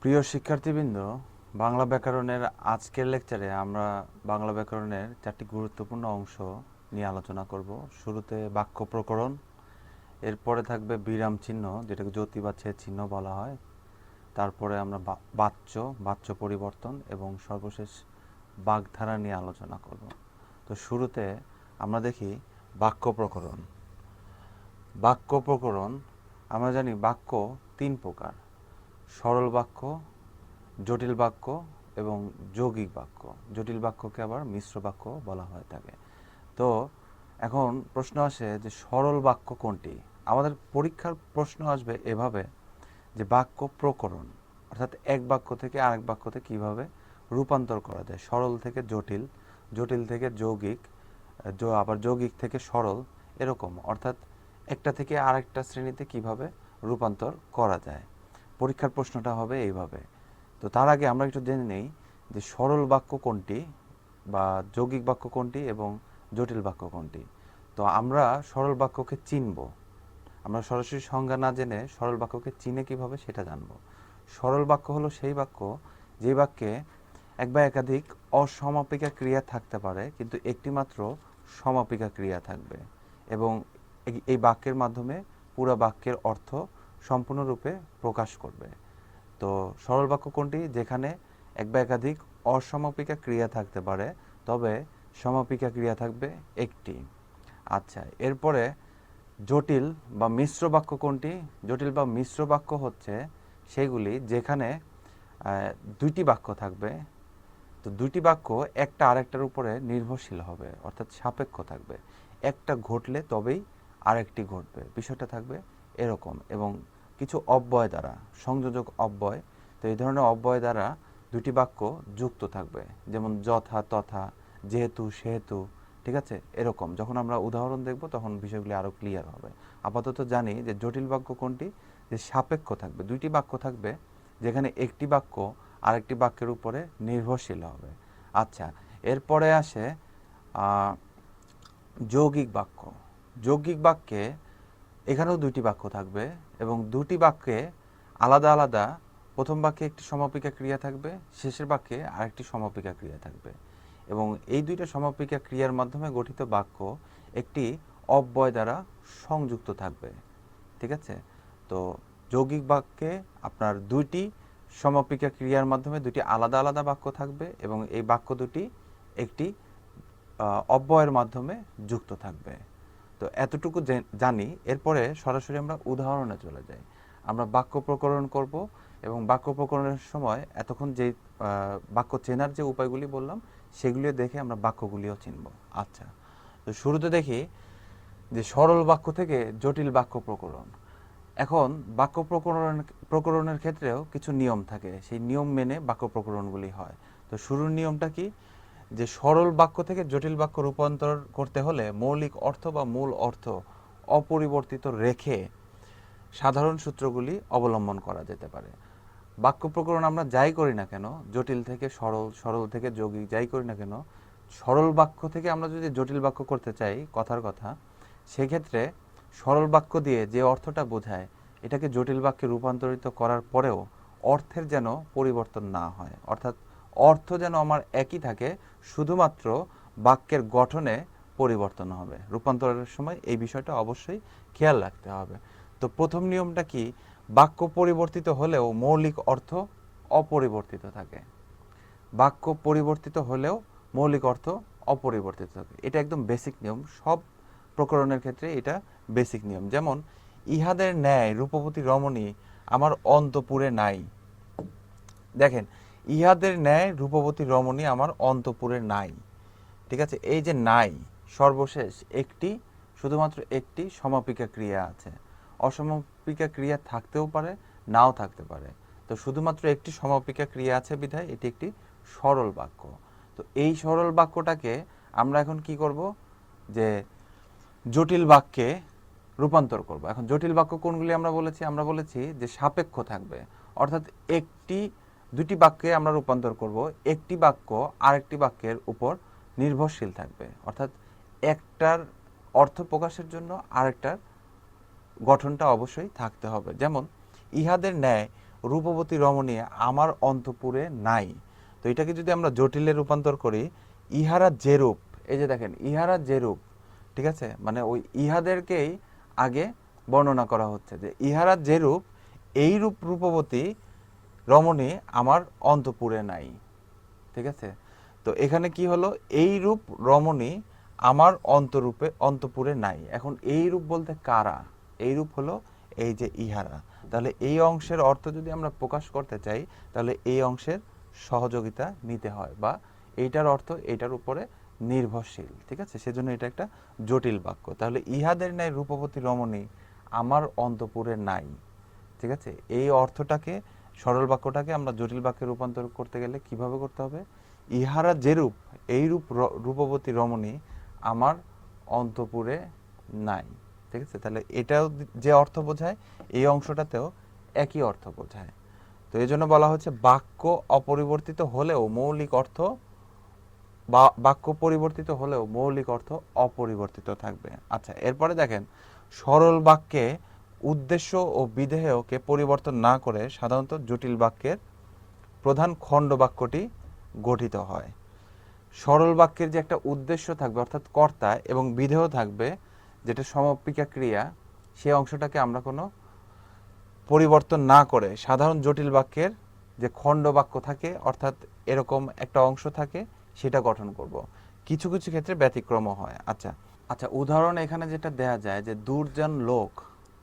প্রিয় শিক্ষার্থীবৃন্দ, বাংলা ব্যাকরণের আজকের লেকচারে আমরা বাংলা ব্যাকরণের 4টি গুরুত্বপূর্ণ অংশ নিয়ে আলোচনা করব। শুরুতে বাক্য প্রকরণ, এরপরে থাকবে বিরাম চিহ্ন, যেটাকে জ্যোতি বা ছেদ চিহ্ন বলা হয়। তারপরে আমরা বাচ্য পরিবর্তন এবং সর্বশেষ বাগধারা নিয়ে আলোচনা করব। তো শুরুতে আমরা দেখি বাক্য প্রকরণ। বাক্য প্রকরণ, আমরা জানি বাক্য 3 প্রকার: সরল বাক্য, জটিল বাক্য এবং যৌগিক বাক্য। জটিল বাক্যকে আবার মিশ্র বাক্য বলা হয়ে থাকে। তো এখন প্রশ্ন আসে যে সরল বাক্য কোনটি? আমাদের পরীক্ষার প্রশ্ন আসবে এভাবে যে বাক্য প্রকরণ, অর্থাৎ এক বাক্য থেকে আরেক বাক্যতে কিভাবে রূপান্তর করা যায়, সরল থেকে জটিল, জটিল থেকে যৌগিক, আবার যৌগিক থেকে সরল, এরকম অর্থাৎ একটা থেকে আরেকটা শ্রেণীতে কিভাবে রূপান্তর করা যায়। পরীক্ষার প্রশ্নটা হবে এইভাবে। তো তার আগে আমরা একটু জেনে নেই যে সরল বাক্য কোনটি বা যৌগিক বাক্য কোনটি এবং জটিল বাক্য কোনটি। তো আমরা সরল বাক্যকে চিনব। আমরা সরাসরি সংজ্ঞা না জেনে সরল বাক্যকে চিনে কিভাবে সেটা জানব। সরল বাক্য হলো সেই বাক্য যে বাক্যে এক বা একাধিক অসমাপিকা ক্রিয়া থাকতে পারে, কিন্তু একটি মাত্র সমাপিকা ক্রিয়া থাকবে এবং এই বাক্যের মাধ্যমে পুরো বাক্যের অর্থ সম্পূর্ণরূপে প্রকাশ করবে। তো সরল বাক্য কোনটি? যেখানে এক বা একাধিক অসমাপিকা ক্রিয়া থাকতে পারে, তবে সমাপিকা ক্রিয়া থাকবে একটি। আচ্ছা, এরপরে জটিল বা মিশ্র বাক্য কোনটি? জটিল বা মিশ্র বাক্য হচ্ছে সেগুলি যেখানে দুইটি বাক্য থাকবে। তো দুইটি বাক্য একটা আরেকটার উপরে নির্ভরশীল হবে, অর্থাৎ সাপেক্ষ থাকবে। একটা ঘটলে তবেই আরেকটি ঘটবে, বিষয়টা থাকবে এরকম। এবং কিছু অব্যয় দ্বারা, সংযোজক অব্যয়, তো এই ধরনের অব্যয় দ্বারা দুটি বাক্য যুক্ত থাকবে, যেমন যথা, তথা, যেহেতু, সেহেতু, ঠিক আছে? এরকম যখন আমরা উদাহরণ দেখব তখন বিষয়গুলি আরও ক্লিয়ার হবে। আপাতত জানি যে জটিল বাক্য কোনটি? যে সাপেক্ষ থাকবে, দুইটি বাক্য থাকবে যেখানে একটি বাক্য আরেকটি বাক্যের উপরে নির্ভরশীল হবে। আচ্ছা, এরপরে আসে যৌগিক বাক্য। যৌগিক বাক্যে এখানেও দুইটি বাক্য থাকবে এবং দুটি বাক্যে আলাদা আলাদা, প্রথম বাক্যে একটি সমাপিকা ক্রিয়া থাকবে, শেষের বাক্যে আরেকটি সমাপিকা ক্রিয়া থাকবে এবং এই দুইটা সমাপিকা ক্রিয়ার মাধ্যমে গঠিত বাক্য একটি অব্যয় দ্বারা সংযুক্ত থাকবে, ঠিক আছে? তো যৌগিক বাক্যে আপনার দুইটি সমাপিকা ক্রিয়ার মাধ্যমে দুটি আলাদা আলাদা বাক্য থাকবে এবং এই বাক্য দুটি একটি অব্যয়ের মাধ্যমে যুক্ত থাকবে। তো এতটুকু জানি। এরপরে সরাসরি আমরা উদাহরণে চলে যাই। আমরা বাক্য প্রকরণ করব এবং বাক্য প্রকরণের সময় এতক্ষণ যে বাক্য চেনার যে উপায়গুলি বললাম সেগুলি দেখে আমরা বাক্যগুলিও চিনব। আচ্ছা, তো শুরুতে দেখি যে সরল বাক্য থেকে জটিল বাক্য প্রকরণ। এখন বাক্য প্রকরণের ক্ষেত্রেও কিছু নিয়ম থাকে, সেই নিয়ম মেনে বাক্য প্রকরণগুলি হয়। তো শুরুর নিয়মটা কি? যে সরল বাক্য থেকে জটিল বাক্য রূপান্তর করতে হলে মৌলিক অর্থ বা মূল অর্থ অপরিবর্তিত রেখে সাধারণ সূত্রগুলি অবলম্বন করা যেতে পারে। বাক্য প্রকরণ আমরা যাই করি না কেন, জটিল থেকে সরল, সরল থেকে যৌগিক, যাই করি না কেন, সরল বাক্য থেকে আমরা যদি জটিল বাক্য করতে চাই, কথার কথা, সেক্ষেত্রে সরল বাক্য দিয়ে যে অর্থটা বোঝায় এটাকে জটিল বাক্যে রূপান্তরিত করার পরেও অর্থের যেন পরিবর্তন না হয়, অর্থাৎ অর্থ যেন আমার একই থাকে, শুধুমাত্র বাক্যের গঠনে পরিবর্তন হবে। রূপান্তরের সময় এই বিষয়টা অবশ্যই খেয়াল রাখতে হবে। তো প্রথম নিয়মটা কি? বাক্য পরিবর্তিত হলেও মৌলিক অর্থ অপরিবর্তিত থাকে। বাক্য পরিবর্তিত হলেও মৌলিক অর্থ অপরিবর্তিত থাকে, এটা একদম বেসিক নিয়ম। সব প্রকরণের ক্ষেত্রে এটা বেসিক নিয়ম। যেমন ইহাদের ন্যায় রূপবতী রমণী আমার অন্তপুরে নাই। দেখেন, ইহাদের ন্যায় রূপবতী রমণী আমার অন্তপুরে নাই, ঠিক আছে? এই যে নাই, সর্বশেষ একটি, শুধুমাত্র একটি সমাপিকা ক্রিয়া আছে। অসমাপিকা ক্রিয়া থাকতেও পারে, নাও থাকতে পারে। তো শুধুমাত্র একটি সমাপিকা ক্রিয়া আছে বিধায় এটি একটি সরল বাক্য। তো এই সরল বাক্যটাকে আমরা এখন কি করব? যে জটিল বাক্যে রূপান্তর করব। এখন জটিল বাক্য কোনগুলি আমরা বলেছি? আমরা বলেছি যে সাপেক্ষ থাকবে, অর্থাৎ দুটি বাক্যে আমরা রূপান্তর করব, একটি বাক্য আরেকটি বাক্যের উপর নির্ভরশীল থাকবে, অর্থাৎ একটার অর্থ প্রকাশের জন্য আরেকটার গঠনটা অবশ্যই থাকতে হবে। যেমন ইহাদের ন্যায় রূপবতী রমণী আমার অন্তপুরে নাই। তো এটাকে যদি আমরা জটিলে রূপান্তর করি, ইহারা যেরূপ, এই যে দেখেন ইহারা যেরূপ, ঠিক আছে, মানে ওই ইহাদেরকেই আগে বর্ণনা করা হচ্ছে যে ইহারা যেরূপ এই রূপ রূপবতী রমণী আমার অন্তপুরে নাই। ঠিক আছে, তো এখানে কি হলো, এই রূপ রমণী আমার অন্তপুরে নাই। এখন এই রূপ বলতে কারা? এই রূপ হলো এই যে ইহারা। তাহলে এই অংশের অর্থ যদি আমরা প্রকাশ করতে চাই, তাহলে এই অংশের সহযোগিতা নিতে হয়, বা এইটার অর্থ এইটার উপরে নির্ভরশীল। ঠিক আছে, সেজন্য এটা একটা জটিল বাক্য। তাহলে ইহাদের ন্যায় রূপবতী রমণী আমার অন্তপুরে নাই। ঠিক আছে, এই অর্থটাকে, সরল বাক্যটাকে আমরা জটিল বাক্যে রূপান্তর করতে গেলে কিভাবে করতে হবে? ইহারা যেরূপ এই রূপ রূপবতী রমণী আমার অন্তপুরে নাই। ঠিক আছে, তাহলে এটাও যে অর্থ বোঝায় এই অংশটাতেও একই অর্থ বোঝায়। তো এই জন্য বলা হচ্ছে বাক্য অপরিবর্তিত হলেও মৌলিক অর্থ, বা বাক্য পরিবর্তিত হলেও মৌলিক অর্থ অপরিবর্তিত থাকবে। আচ্ছা, এরপরে দেখেন সরল বাক্যে উদ্দেশ্য ও বিধেয়কে পরিবর্তন না করে সাধারণত জটিল বাক্যের প্রধান খণ্ড বাক্যটি গঠিত হয়। সরল বাক্যের যে একটা উদ্দেশ্য থাকবে অর্থাৎ কর্তা, এবং বিধেয় থাকবে যেটা সমাপিকা ক্রিয়া, সেই অংশটাকে আমরা কোনো পরিবর্তন না করে সাধারণ জটিল বাক্যের যে খণ্ড বাক্য থাকে অর্থাৎ এরকম একটা অংশ থাকে সেটা গঠন করব। কিছু কিছু ক্ষেত্রে ব্যতিক্রমও হয়। আচ্ছা আচ্ছা, উদাহরণ এখানে যেটা দেয়া যায় যে দুর্জন লোক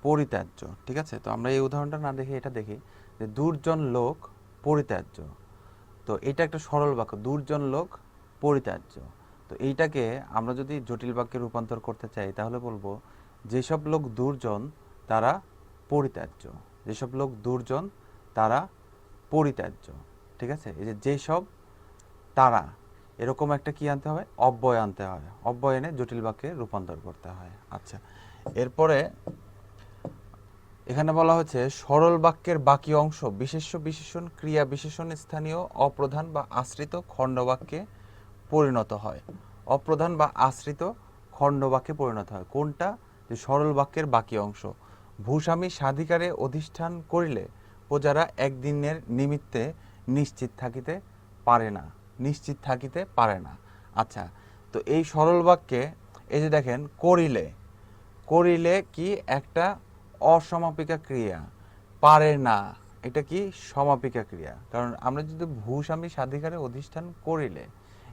পরিত্যাজ্য। ঠিক আছে, তো আমরা এই উদাহরণটা না দেখে এটা দেখি যে দুর্জন লোক পরিত্যাজ্য। তো এটা একটা সরল বাক্য, দুর্জন লোক পরিত্যাজ্য। তো এইটাকে আমরা যদি জটিল বাক্যে রূপান্তর করতে চাই তাহলে বলবো যেসব লোক দুর্জন তারা পরিত্যাজ্য। যেসব লোক দুর্জন তারা পরিত্যাজ্য। ঠিক আছে, এই যে যেসব, তারা, এরকম একটা কি আনতে হবে? অব্যয় আনতে হয়। অব্যয় এনে জটিল বাক্যে রূপান্তর করতে হয়। আচ্ছা, এরপরে এখানে বলা হচ্ছে সরল বাক্যের বাকি অংশ বিশেষ্য বিশেষণ ক্রিয়া বিশেষণ স্থানীয় অপ্রধান বা আশ্রিত খণ্ডবাক্যে পরিণত হয়। অপ্রধান বা আশ্রিত খণ্ডবাক্যে পরিণত হয় কোনটা? যে সরল বাক্যের বাকি অংশ। ভূস্বামী স্বাধিকারে অধিষ্ঠান করিলে প্রজারা একদিনের নিমিত্তে নিশ্চিত থাকিতে পারে না। নিশ্চিত থাকিতে পারে না। আচ্ছা, তো এই সরল বাক্যে এই যে দেখেন করিলে, করিলে কি একটা অসমাপিকা ক্রিয়া, পারে না এটা কি সমাপিকা ক্রিয়া। কারণ আমরা যদি ভূস্বামী স্বাধিকারে অধিষ্ঠান করিলে,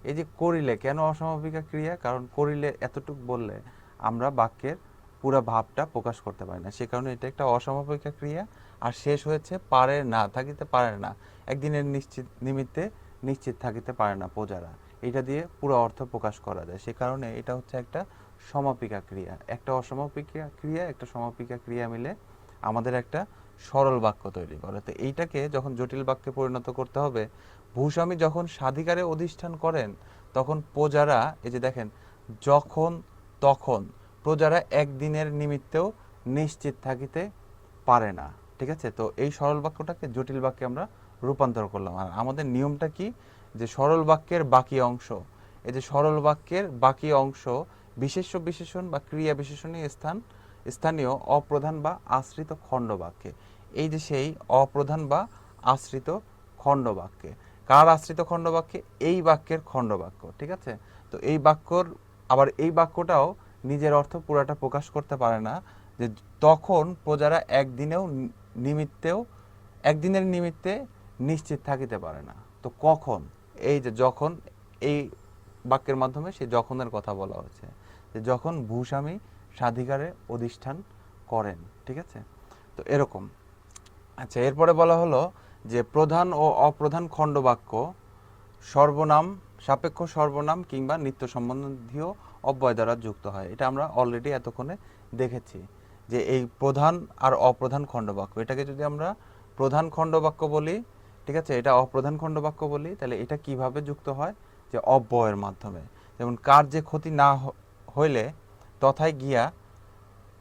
এই যে করিলে কেন অসমাপিকা ক্রিয়া? কারণ করিলে এতটুকু বললে আমরা বাক্যের পুরো ভাবটা প্রকাশ করতে পারি না, সে কারণে এটা একটা অসমাপিকা ক্রিয়া। আর শেষ হয়েছে পারে না, থাকিতে পারে না, একদিনের নিমিত্তে নিশ্চিত থাকিতে পারে না প্রজারা, এটা দিয়ে পুরো অর্থ প্রকাশ করা যায়। সে কারণে এটা হচ্ছে একটা সমাপিকা ক্রিয়া। একটা অসমাপিকা ক্রিয়া একটা সমাপিকা ক্রিয়া মিলে আমাদের একটা সরল বাক্য তৈরি করে। তো এইটাকে যখন জটিল বাক্যে পরিণত করতে হবে, ভূস্বামী যখন স্বাধিকারে অধিষ্ঠান করেন তখন প্রজারা, এই যে দেখেন যখন তখন প্রজারা একদিনের নিমিত্তেও নিশ্চিত থাকিতে পারে না। ঠিক আছে, তো এই সরল বাক্যটাকে জটিল বাক্যে আমরা রূপান্তর করলাম। আর আমাদের নিয়মটা কি? যে সরল বাক্যের বাকি অংশ, এই যে সরল বাক্যের বাকি অংশ বিশেষ্য বিশেষণ বা ক্রিয়া বিশেষণী স্থানীয় অপ্রধান বা আশ্রিত খণ্ড বাক্যে। এই যে সেই অপ্রধান বা আশ্রিত খণ্ড বাক্যে, কার আশ্রিত খণ্ড বাক্যে? এই বাক্যের খণ্ড বাক্য। ঠিক আছে, তো এই বাক্যর আবার এই বাক্যটাও নিজের অর্থ পুরাটা প্রকাশ করতে পারে না, যে তখন প্রজারা একদিনের নিমিত্তে নিশ্চিত থাকিতে পারে না। তো কখন? এই যে যখন, এই বাক্যের মাধ্যমে সেই যখনের কথা বলা হয়েছে, যে যখন ভূস্বামী স্বাধিকারে অধিষ্ঠান করেন। ঠিক আছে, তো এরকম। আচ্ছা, এরপরে বলা হলো যে প্রধান ও অপ্রধান খণ্ডবাক্য সর্বনাম, সাপেক্ষ সর্বনাম কিংবা নিত্য সম্বন্ধীয় অব্যয় দ্বারা যুক্ত হয়। এটা আমরা অলরেডি এতক্ষণে দেখেছি যে এই প্রধান আর অপ্রধান খণ্ডবাক্য, এটাকে যদি আমরা প্রধান খণ্ডবাক্য বলি, ঠিক আছে, এটা অপ্রধান খণ্ডবাক্য বলি, তাহলে এটা কিভাবে যুক্ত হয়? যে অব্যয়ের মাধ্যমে। যেমন কার যে ক্ষতি না হইলে তথায় গিয়া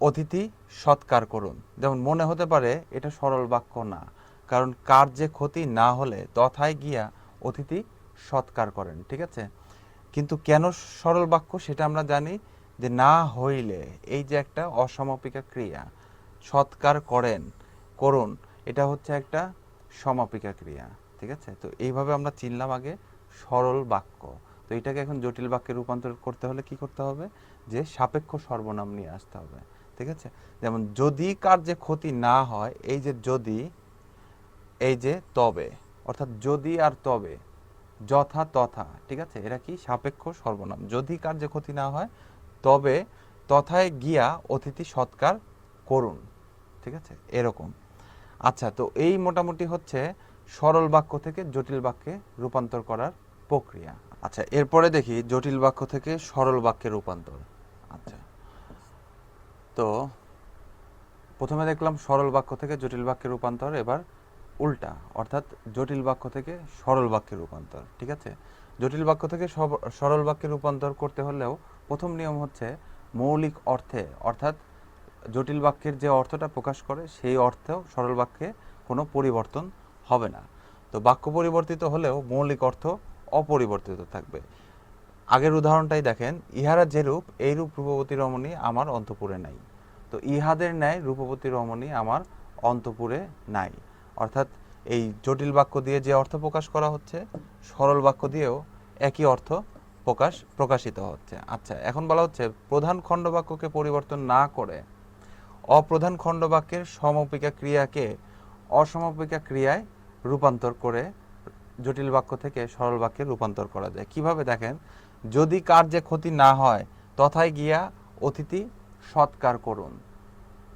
অতিথি সৎকার করুন। যেমন মনে হতে পারে এটা সরল বাক্য না, কারণ কার যে ক্ষতি না হলে তথায় গিয়া অতিথি সৎকার করেন। ঠিক আছে, কিন্তু কেন সরল বাক্য সেটা আমরা জানি, যে না হইলে, এই যে একটা অসমাপিকা ক্রিয়া, সৎকার করুন, এটা হচ্ছে একটা সমাপিকা ক্রিয়া। ঠিক আছে, তো এইভাবে আমরা চিনলাম আগে সরল বাক্য। তো এটাকে এখন জটিল বাক্যে রূপান্তর করতে হলে কি করতে হবে, যে সাপেক্ষ সর্বনাম নিয়ে আসতে হবে। ঠিক আছে, যেমন যদি কার্যে ক্ষতি না হয়, এই যে যদি, এই যে তবে, অর্থাৎ যদি আর তবে, যথা তথা। ঠিক আছে, এরা কি সাপেক্ষ সর্বনাম। যদি কার্যে ক্ষতি না হয় তবে তথায় গিয়া অতিথি সৎকার করুন। ঠিক আছে, এরকম। আচ্ছা, তো এই মোটামুটি হচ্ছে সরল বাক্য থেকে জটিল বাক্যে রূপান্তর করার প্রক্রিয়া। আচ্ছা, এরপরে দেখি জটিল বাক্য থেকে সরল বাক্যে রূপান্তর। আচ্ছা, তো প্রথমে দেখলাম সরল বাক্য থেকে জটিল বাক্যে রূপান্তর, এবার উল্টা, অর্থাৎ জটিল বাক্য থেকে সরল বাক্যে রূপান্তর। ঠিক আছে, জটিল বাক্য থেকে সরল বাক্যে রূপান্তর করতে হলেও প্রথম নিয়ম হচ্ছে মৌলিক অর্থে, অর্থাৎ জটিল বাক্যের যে অর্থটা প্রকাশ করে সেই অর্থেও সরল বাক্যে কোনো পরিবর্তন হবে না। তো বাক্য পরিবর্তিত হলেও মৌলিক অর্থ অপরিবর্তিত থাকবে। আগের উদাহরণটাই দেখেন, ইহারা যেরূপ এইরূপ রূপবতী রমণী আমার অন্তপুরে নাই। তো ইহাদের ন্যায় রূপবতী রমণী আমার অন্তপুরে নাই, অর্থাৎ এই জটিল বাক্য দিয়ে যে অর্থ প্রকাশ করা হচ্ছে সরল বাক্য দিয়েও একই অর্থ প্রকাশিত হচ্ছে। আচ্ছা, এখন বলা হচ্ছে প্রধান খণ্ডবাক্যকে পরিবর্তন না করে অপ্রধান খণ্ডবাক্যের সমপিকা ক্রিয়াকে অসমপিকা ক্রিয়ায় রূপান্তর করে জটিল বাক্য থেকে সরল বাক্যে রূপান্তর করা যায়। কিভাবে দেখেন, যদি কার্যে ক্ষতি না হয় তথায় গিয়া অতিথি সৎকার করুন।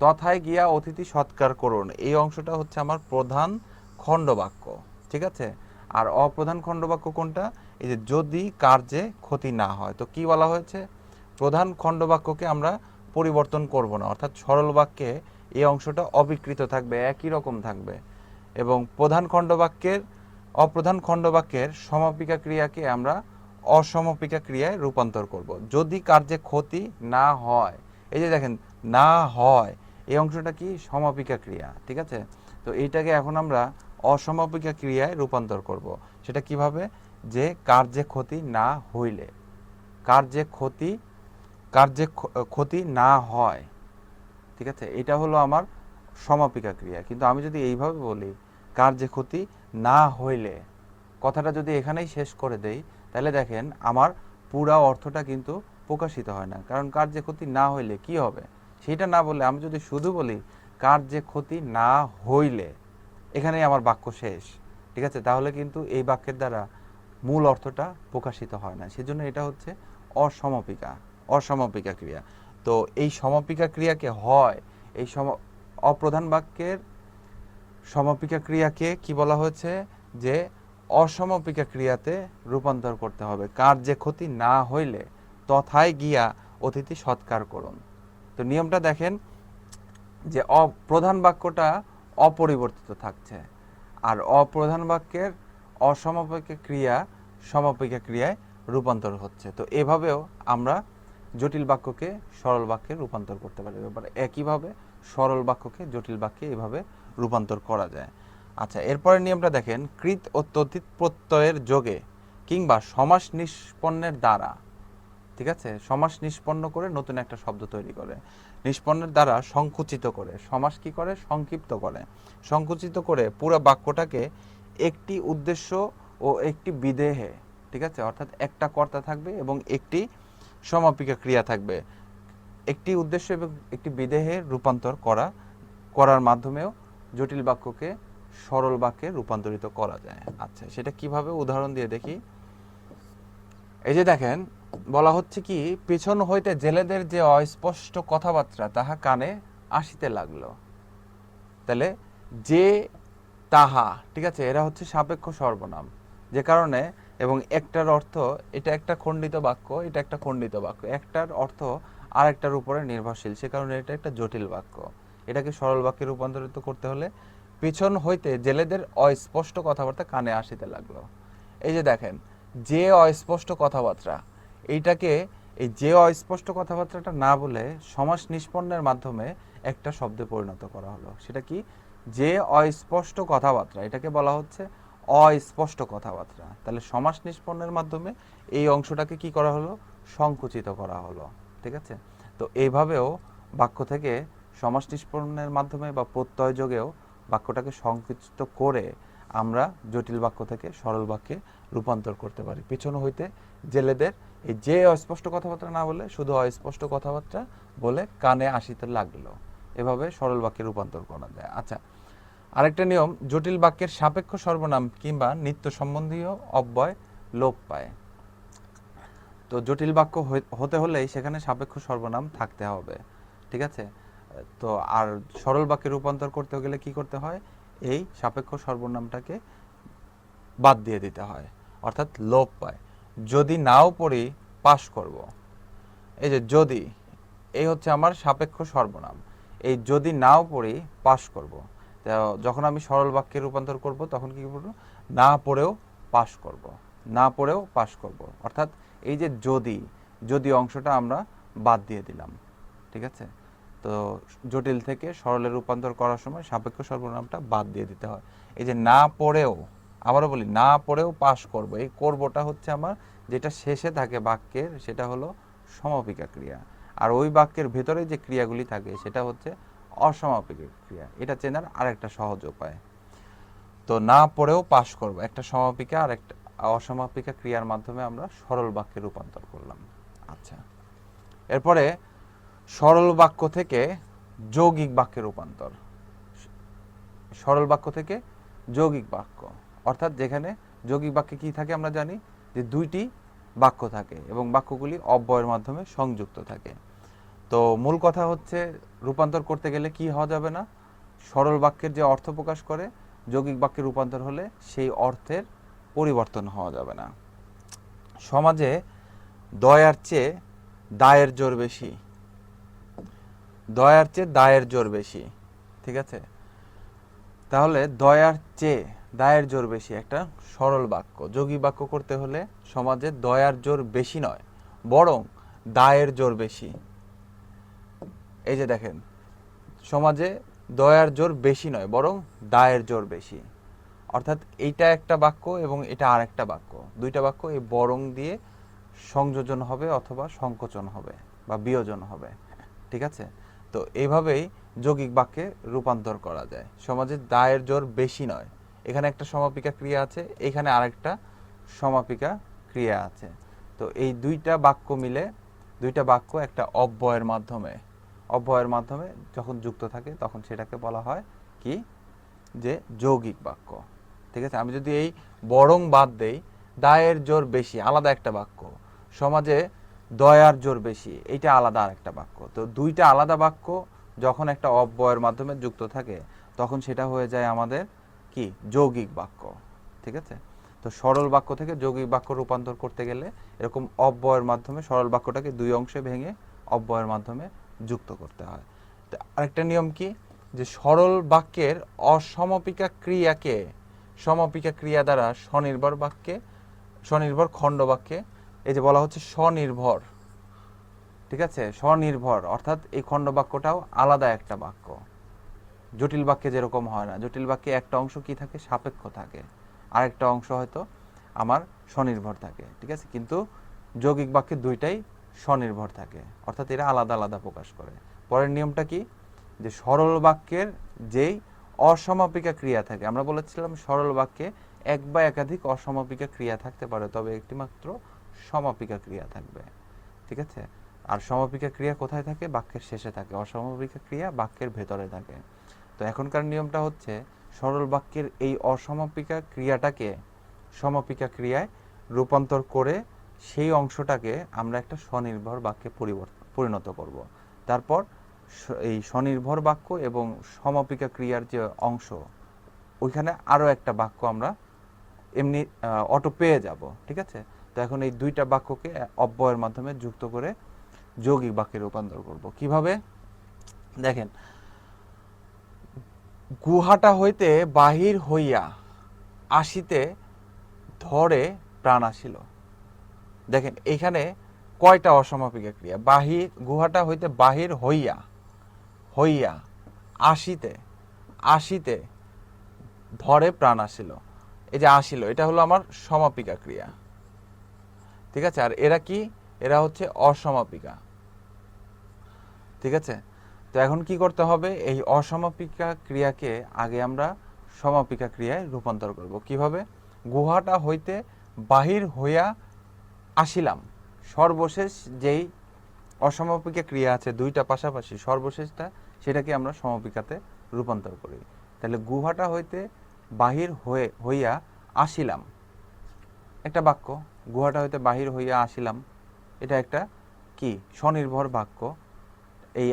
তথায় গিয়া অতিথি সৎকার করুন, এই অংশটা হচ্ছে আমার প্রধান খণ্ডবাক্য। ঠিক আছে, আর অপ্রধান খণ্ডবাক্য কোনটা, এই যে যদি কার্যে ক্ষতি না হয়। তো কি বলা হয়েছে, প্রধান খণ্ডবাক্যকে আমরা পরিবর্তন করব না, অর্থাৎ সরল বাক্যে এই অংশটা অবিকৃত থাকবে, একই রকম থাকবে। এবং অপ্রধান খণ্ডবাক্যের সমাপিকা ক্রিয়াকে আমরা অসমপিকা ক্রিয়ায় রূপান্তর করব যদি কার্যে ক্ষতি না হয়। এই যে দেখেন, না হয়, এই অংশটা কি সমাপিকা ক্রিয়া। ঠিক আছে, তো এইটাকে এখন আমরা অসমাপিকা ক্রিয়ায় রূপান্তর করব। সেটা কিভাবে, যে কার্যে ক্ষতি না হইলে, কার্যে ক্ষতি না হয়। ঠিক আছে, এটা হলো আমার সমাপিকা ক্রিয়া। কিন্তু আমি যদি এইভাবে বলি কার্যে ক্ষতি না হইলে, কথাটা যদি এখানেই শেষ করে দেই, তাহলে দেখেন আমার পুরা অর্থটা কিন্তু প্রকাশিত হয় না। কারণ কার্যে ক্ষতি না হইলে কি হবে সেটা না বলে আমি যদি শুধু বলি কার্যে ক্ষতি না হইলে, এখানেই আমার বাক্য শেষ। ঠিক আছে, তাহলে কিন্তু এই বাক্যের দ্বারা মূল অর্থটা প্রকাশিত হয় না। সেজন্য এটা হচ্ছে অসমাপিকা ক্রিয়া। তো এই সমাপিকা ক্রিয়াকে হয়, এই অপ্রধান বাক্যের সমাপিকা ক্রিয়াকে কি বলা হয়েছে, যে অসমাপিকা ক্রিয়াতে রূপান্তর করতে হবে। কার্যে ক্ষতি না হইলে তথায় গিয়া অতিথি সৎকার করুন। তো নিয়মটা দেখেন, যে অপ্রধান বাক্যটা অপরিবর্তিত থাকছে, আর অপ্রধান বাক্যের অসমাপিকা ক্রিয়া সমাপিকা ক্রিয়ায় রূপান্তর হচ্ছে। তো এভাবেও আমরা জটিল বাক্যকে সরল বাক্যে রূপান্তর করতে পারি। এবার একইভাবে সরল বাক্যকে জটিল বাক্যে এভাবে রূপান্তর করা যায়। আচ্ছা, এরপরের নিয়মটা দেখেন, কৃত ও তদ্ধিত প্রত্যয়ের যোগে কিংবা সমাস নিষ্পন্নের দ্বারা। ঠিক আছে, সমাস নিষ্পন্ন করে নতুন একটা শব্দ তৈরি করে, নিষ্পন্নের দ্বারা সংকুচিত করে, সমাস কি করে, সংক্ষিপ্ত করে, সংকুচিত করে পুরো বাক্যটাকে একটি উদ্দেশ্য ও একটি বিধেয়ে, ঠিক আছে, অর্থাৎ একটা কর্তা থাকবে এবং একটি সমাপিকা ক্রিয়া থাকবে, একটি উদ্দেশ্য এবং একটি বিধেয়ে রূপান্তর করার মাধ্যমেও জটিল বাক্যকে সরল বাক্যে রূপান্তরিত করা যায়। আচ্ছা, সেটা কিভাবে উদাহরণ দিয়ে দেখি। এই যে দেখেন, বলা হচ্ছে কি, পেছন হইতে জেলেদের যে অস্পষ্ট কথাবার্তা তাহা কানে আসিতে লাগলো। তাহলে যে তাহা, ঠিক আছে, এরা হচ্ছে সাপেক্ষ সর্বনাম, যে কারণে, এবং একটার অর্থ, এটা একটা খণ্ডিত বাক্য, এটা একটা খণ্ডিত বাক্য, একটার অর্থ আরেকটার উপরে নির্ভরশীল, সে কারণে এটা একটা জটিল বাক্য। এটাকে সরল বাক্যে রূপান্তরিত করতে হলে পেছন হইতে জেলেদের অস্পষ্ট কথাবার্তা কানে আসিতে লাগলো। এই যে দেখেন, যে অস্পষ্ট কথাবার্তা, এইটাকে, এই যে অস্পষ্ট কথাবার্তাটা না বলে সমাস নিষ্পন্নের মাধ্যমে একটা শব্দে পরিণত করা হলো। সেটা কি, যে অস্পষ্ট কথাবার্তা, এটাকে বলা হচ্ছে অস্পষ্ট কথাবার্তা। তাহলে সমাস নিষ্পন্নের মাধ্যমে এই অংশটাকে কি করা হলো, সংকুচিত করা হলো। ঠিক আছে, তো এইভাবেও বাক্য থেকে সমাস নিষ্পন্নের মাধ্যমে বা প্রত্যয় যোগেও বাক্যটাকে সংকুচিত করে আমরা জটিল বাক্য থেকে সরল বাক্যে রূপান্তর করতে পারি। পিছনে হইতে জেলেদের এই যে অস্পষ্ট কথাবার্তা না বলে শুধু অস্পষ্ট কথাবার্তা বলে কানে আসিতে লাগলো, এভাবে সরল বাক্যে রূপান্তর করা যায়। আচ্ছা, আরেকটা নিয়ম, জটিল বাক্যের সাপেক্ষ সর্বনাম কিংবা নিত্য সম্বন্ধীয় অব্যয় লোপ পায়। তো জটিল বাক্য হতে হলেই সেখানে সাপেক্ষ সর্বনাম থাকতে হবে, ঠিক আছে। তো আর সরল বাক্যে রূপান্তর করতে গেলে কি করতে হয়, এই সাপেক্ষ সর্বনামটাকে বাদ দিয়ে দিতে হয়, অর্থাৎ লোপ পায়। যদি নাও পড়ি পাস করব, এই যে যদি, এই হচ্ছে আমার সাপেক্ষ সর্বনাম। এই যদি নাও পড়ি পাস করব, যখন আমি সরল বাক্যে রূপান্তর করব তখন কি করব, না পড়েও পাস করব, না পড়েও পাস করব। অর্থাৎ এই যে যদি, যদি অংশটা আমরা বাদ দিয়ে দিলাম, ঠিক আছে। তো জটিল থেকে সরলে রূপান্তর করার সময় সাপেক্ষ সর্বনামটা বাদ দিয়ে দিতে হয়। এই যে না পড়েও, আবারও বলি, না পড়েও পাস করব, এই করবটা হচ্ছে আমার যেটা শেষে থাকে বাক্যের, সেটা হলো সমাপিকা ক্রিয়া। আর ওই বাক্যের ভেতরে যে ক্রিয়াগুলি থাকে সেটা হচ্ছে অসমাপিকা ক্রিয়া। এটা চেনার আরেকটা সহজ উপায়। তো না পড়েও পাস করব, একটা সমাপিকা আর একটা অসমাপিকা ক্রিয়ার মাধ্যমে আমরা সরল বাক্যে রূপান্তর করলাম। আচ্ছা, এরপরে সরল বাক্য থেকে যৌগিক বাক্যে রূপান্তর। সরল বাক্য থেকে যৌগিক বাক্য, অর্থাৎ যেখানে যৌগিক বাক্যে কি থাকে আমরা জানি যে দুইটি বাক্য থাকে এবং বাক্যগুলি অব্যয়ের মাধ্যমে সংযুক্ত থাকে। তো মূল কথা হচ্ছে রূপান্তর করতে গেলে কি হওয়া যাবে না, সরল বাক্যের যে অর্থ প্রকাশ করে যৌগিক বাক্যে রূপান্তর হলে সেই অর্থের পরিবর্তন হওয়া যাবে না। সমাজে দয়ার চেয়ে দায়ের জোর বেশি, দয়ার চেয়ে দায়ের জোর বেশি, ঠিক আছে। তাহলে দয়ার চেয়ে দায়ের জোর বেশি একটা সরল বাক্য। যৌগিক বাক্য করতে হলে সমাজে দয়ার জোর বেশি নয় বরং দায়ের জোর বেশি। এই যে দেখেন, সমাজে দয়ার জোর বেশি নয় বরং দায়ের জোর বেশি, অর্থাৎ এইটা একটা বাক্য এবং এটা আর একটা বাক্য, দুইটা বাক্য এই বরং দিয়ে সংযোজন হবে অথবা সংকোচন হবে বা বিয়োজন হবে, ঠিক আছে। তো এইভাবেই যৌগিক বাক্যে রূপান্তর করা যায়। সমাজে দায়ের জোর বেশি নয়, এখানে একটা সমাপিকা ক্রিয়া আছে, এখানে আরেকটা সমাপিকা ক্রিয়া আছে। তো এই দুইটা বাক্য মিলে, দুইটা বাক্য একটা অব্যয়ের মাধ্যমে, অব্যয়ের মাধ্যমে যখন যুক্ত থাকে তখন সেটাকে বলা হয় কি, যে যৌগিক বাক্য, ঠিক আছে। আমি যদি এই বরং বাদ দেই, দায়ের জোর বেশি আলাদা একটা বাক্য, সমাজে দয়ার জোর বেশি এইটা আলাদা আরেকটা বাক্য। তো দুইটা আলাদা বাক্য যখন একটা অব্যয়ের মাধ্যমে যুক্ত থাকে তখন সেটা হয়ে যায় আমাদের কি, যৌগিক বাক্য, ঠিক আছে। তো সরল বাক্য থেকে যৌগিক বাক্য রূপান্তর করতে গেলে এরকম অব্যয়ের মাধ্যমে সরল বাক্যটাকে দুই অংশে ভেঙে অব্যয়ের মাধ্যমে যুক্ত করতে হয়। তো আরেকটা নিয়ম কি, যে সরল বাক্যের অসমাপিকা ক্রিয়াকে সমাপিকা ক্রিয়া দ্বারা স্বনির্ভর বাক্যে, স্বনির্ভর খণ্ড বাক্যে, এই যে বলা হচ্ছে স্বনির্ভর, ঠিক আছে, স্বনির্ভর, অর্থাৎ এই খণ্ড বাক্যটাও আলাদা একটা বাক্য। জটিল বাক্যে যেরকম হয় না, জটিল বাক্যে একটা অংশ কি থাকে, সাপেক্ষ থাকে, আরেকটা অংশ হয়তো আমার স্বনির্ভর থাকে, ঠিক আছে। কিন্তু যৌগিক বাক্যে দুইটাই স্বনির্ভর থাকে, অর্থাৎ এরা আলাদা আলাদা প্রকাশ করে। পরের নিয়মটা কি, যে সরল বাক্যের যেই অসমাপিকা ক্রিয়া থাকে, আমরা বলেছিলাম সরল বাক্যে এক বা একাধিক অসমাপিকা ক্রিয়া থাকতে পারে, তবে একটি মাত্র সমাপিকা ক্রিয়া থাকবে, ঠিক আছে। আর সমাপিকা ক্রিয়া কোথায় থাকে, বাক্যের শেষে থাকে, অসমাপিকা ক্রিয়া বাক্যের ভেতরে থাকে। তো এখনকার নিয়মটা হচ্ছে সরল বাক্যের এই অসমাপিকা ক্রিয়াটাকে সমাপিকা ক্রিয়ায় রূপান্তর করে সেই অংশটাকে আমরা একটা স্বনির্ভর বাক্যে পরিণত করব। তারপর এই স্বনির্ভর বাক্য এবং সমাপিকা ক্রিয়ার যে অংশ, ওইখানে আরও একটা বাক্য আমরা এমনি অটো পেয়ে যাব, ঠিক আছে। তো এখন এই দুইটা বাক্যকে অব্যয়ের মাধ্যমে যুক্ত করে যৌগিক বাক্যে রূপান্তর করব। কিভাবে দেখেন, গুহাটা হইতে বাহির হইয়া আসিতে ধরে প্রাণ আসিল। দেখেন এখানে কয়টা অসমাপিকা ক্রিয়া, বাহির, গুহাটা হইতে বাহির হইয়া, হইয়া আসিতে, আসিতে ধরে প্রাণ আসিল, এই যে আসিল এটা হলো আমার সমাপিকা ক্রিয়া, ঠিক আছে। আর এরা কি, এরা হচ্ছে অসমাপিকা, ঠিক আছে। তো এখন কি করতে হবে, এই অসমাপিকা ক্রিয়াকে আগে আমরা সমাপিকা ক্রিয়ায় রূপান্তর করব। কিভাবে? গুহাটা হইতে বাহির হইয়া আসিলাম, সর্বশেষ যেই অসমাপিকা ক্রিয়া আছে দুইটা পাশাপাশি, সর্বশেষটা সেটাকে আমরা সমাপিকাতে রূপান্তর করি। তাহলে গুহাটা হইতে বাহির হইয়া আসিলাম, একটা বাক্য। গুহাটা হইতে বাহির হইয়া আসিলাম, এটা একটা কি স্বনির্ভর বাক্য। এই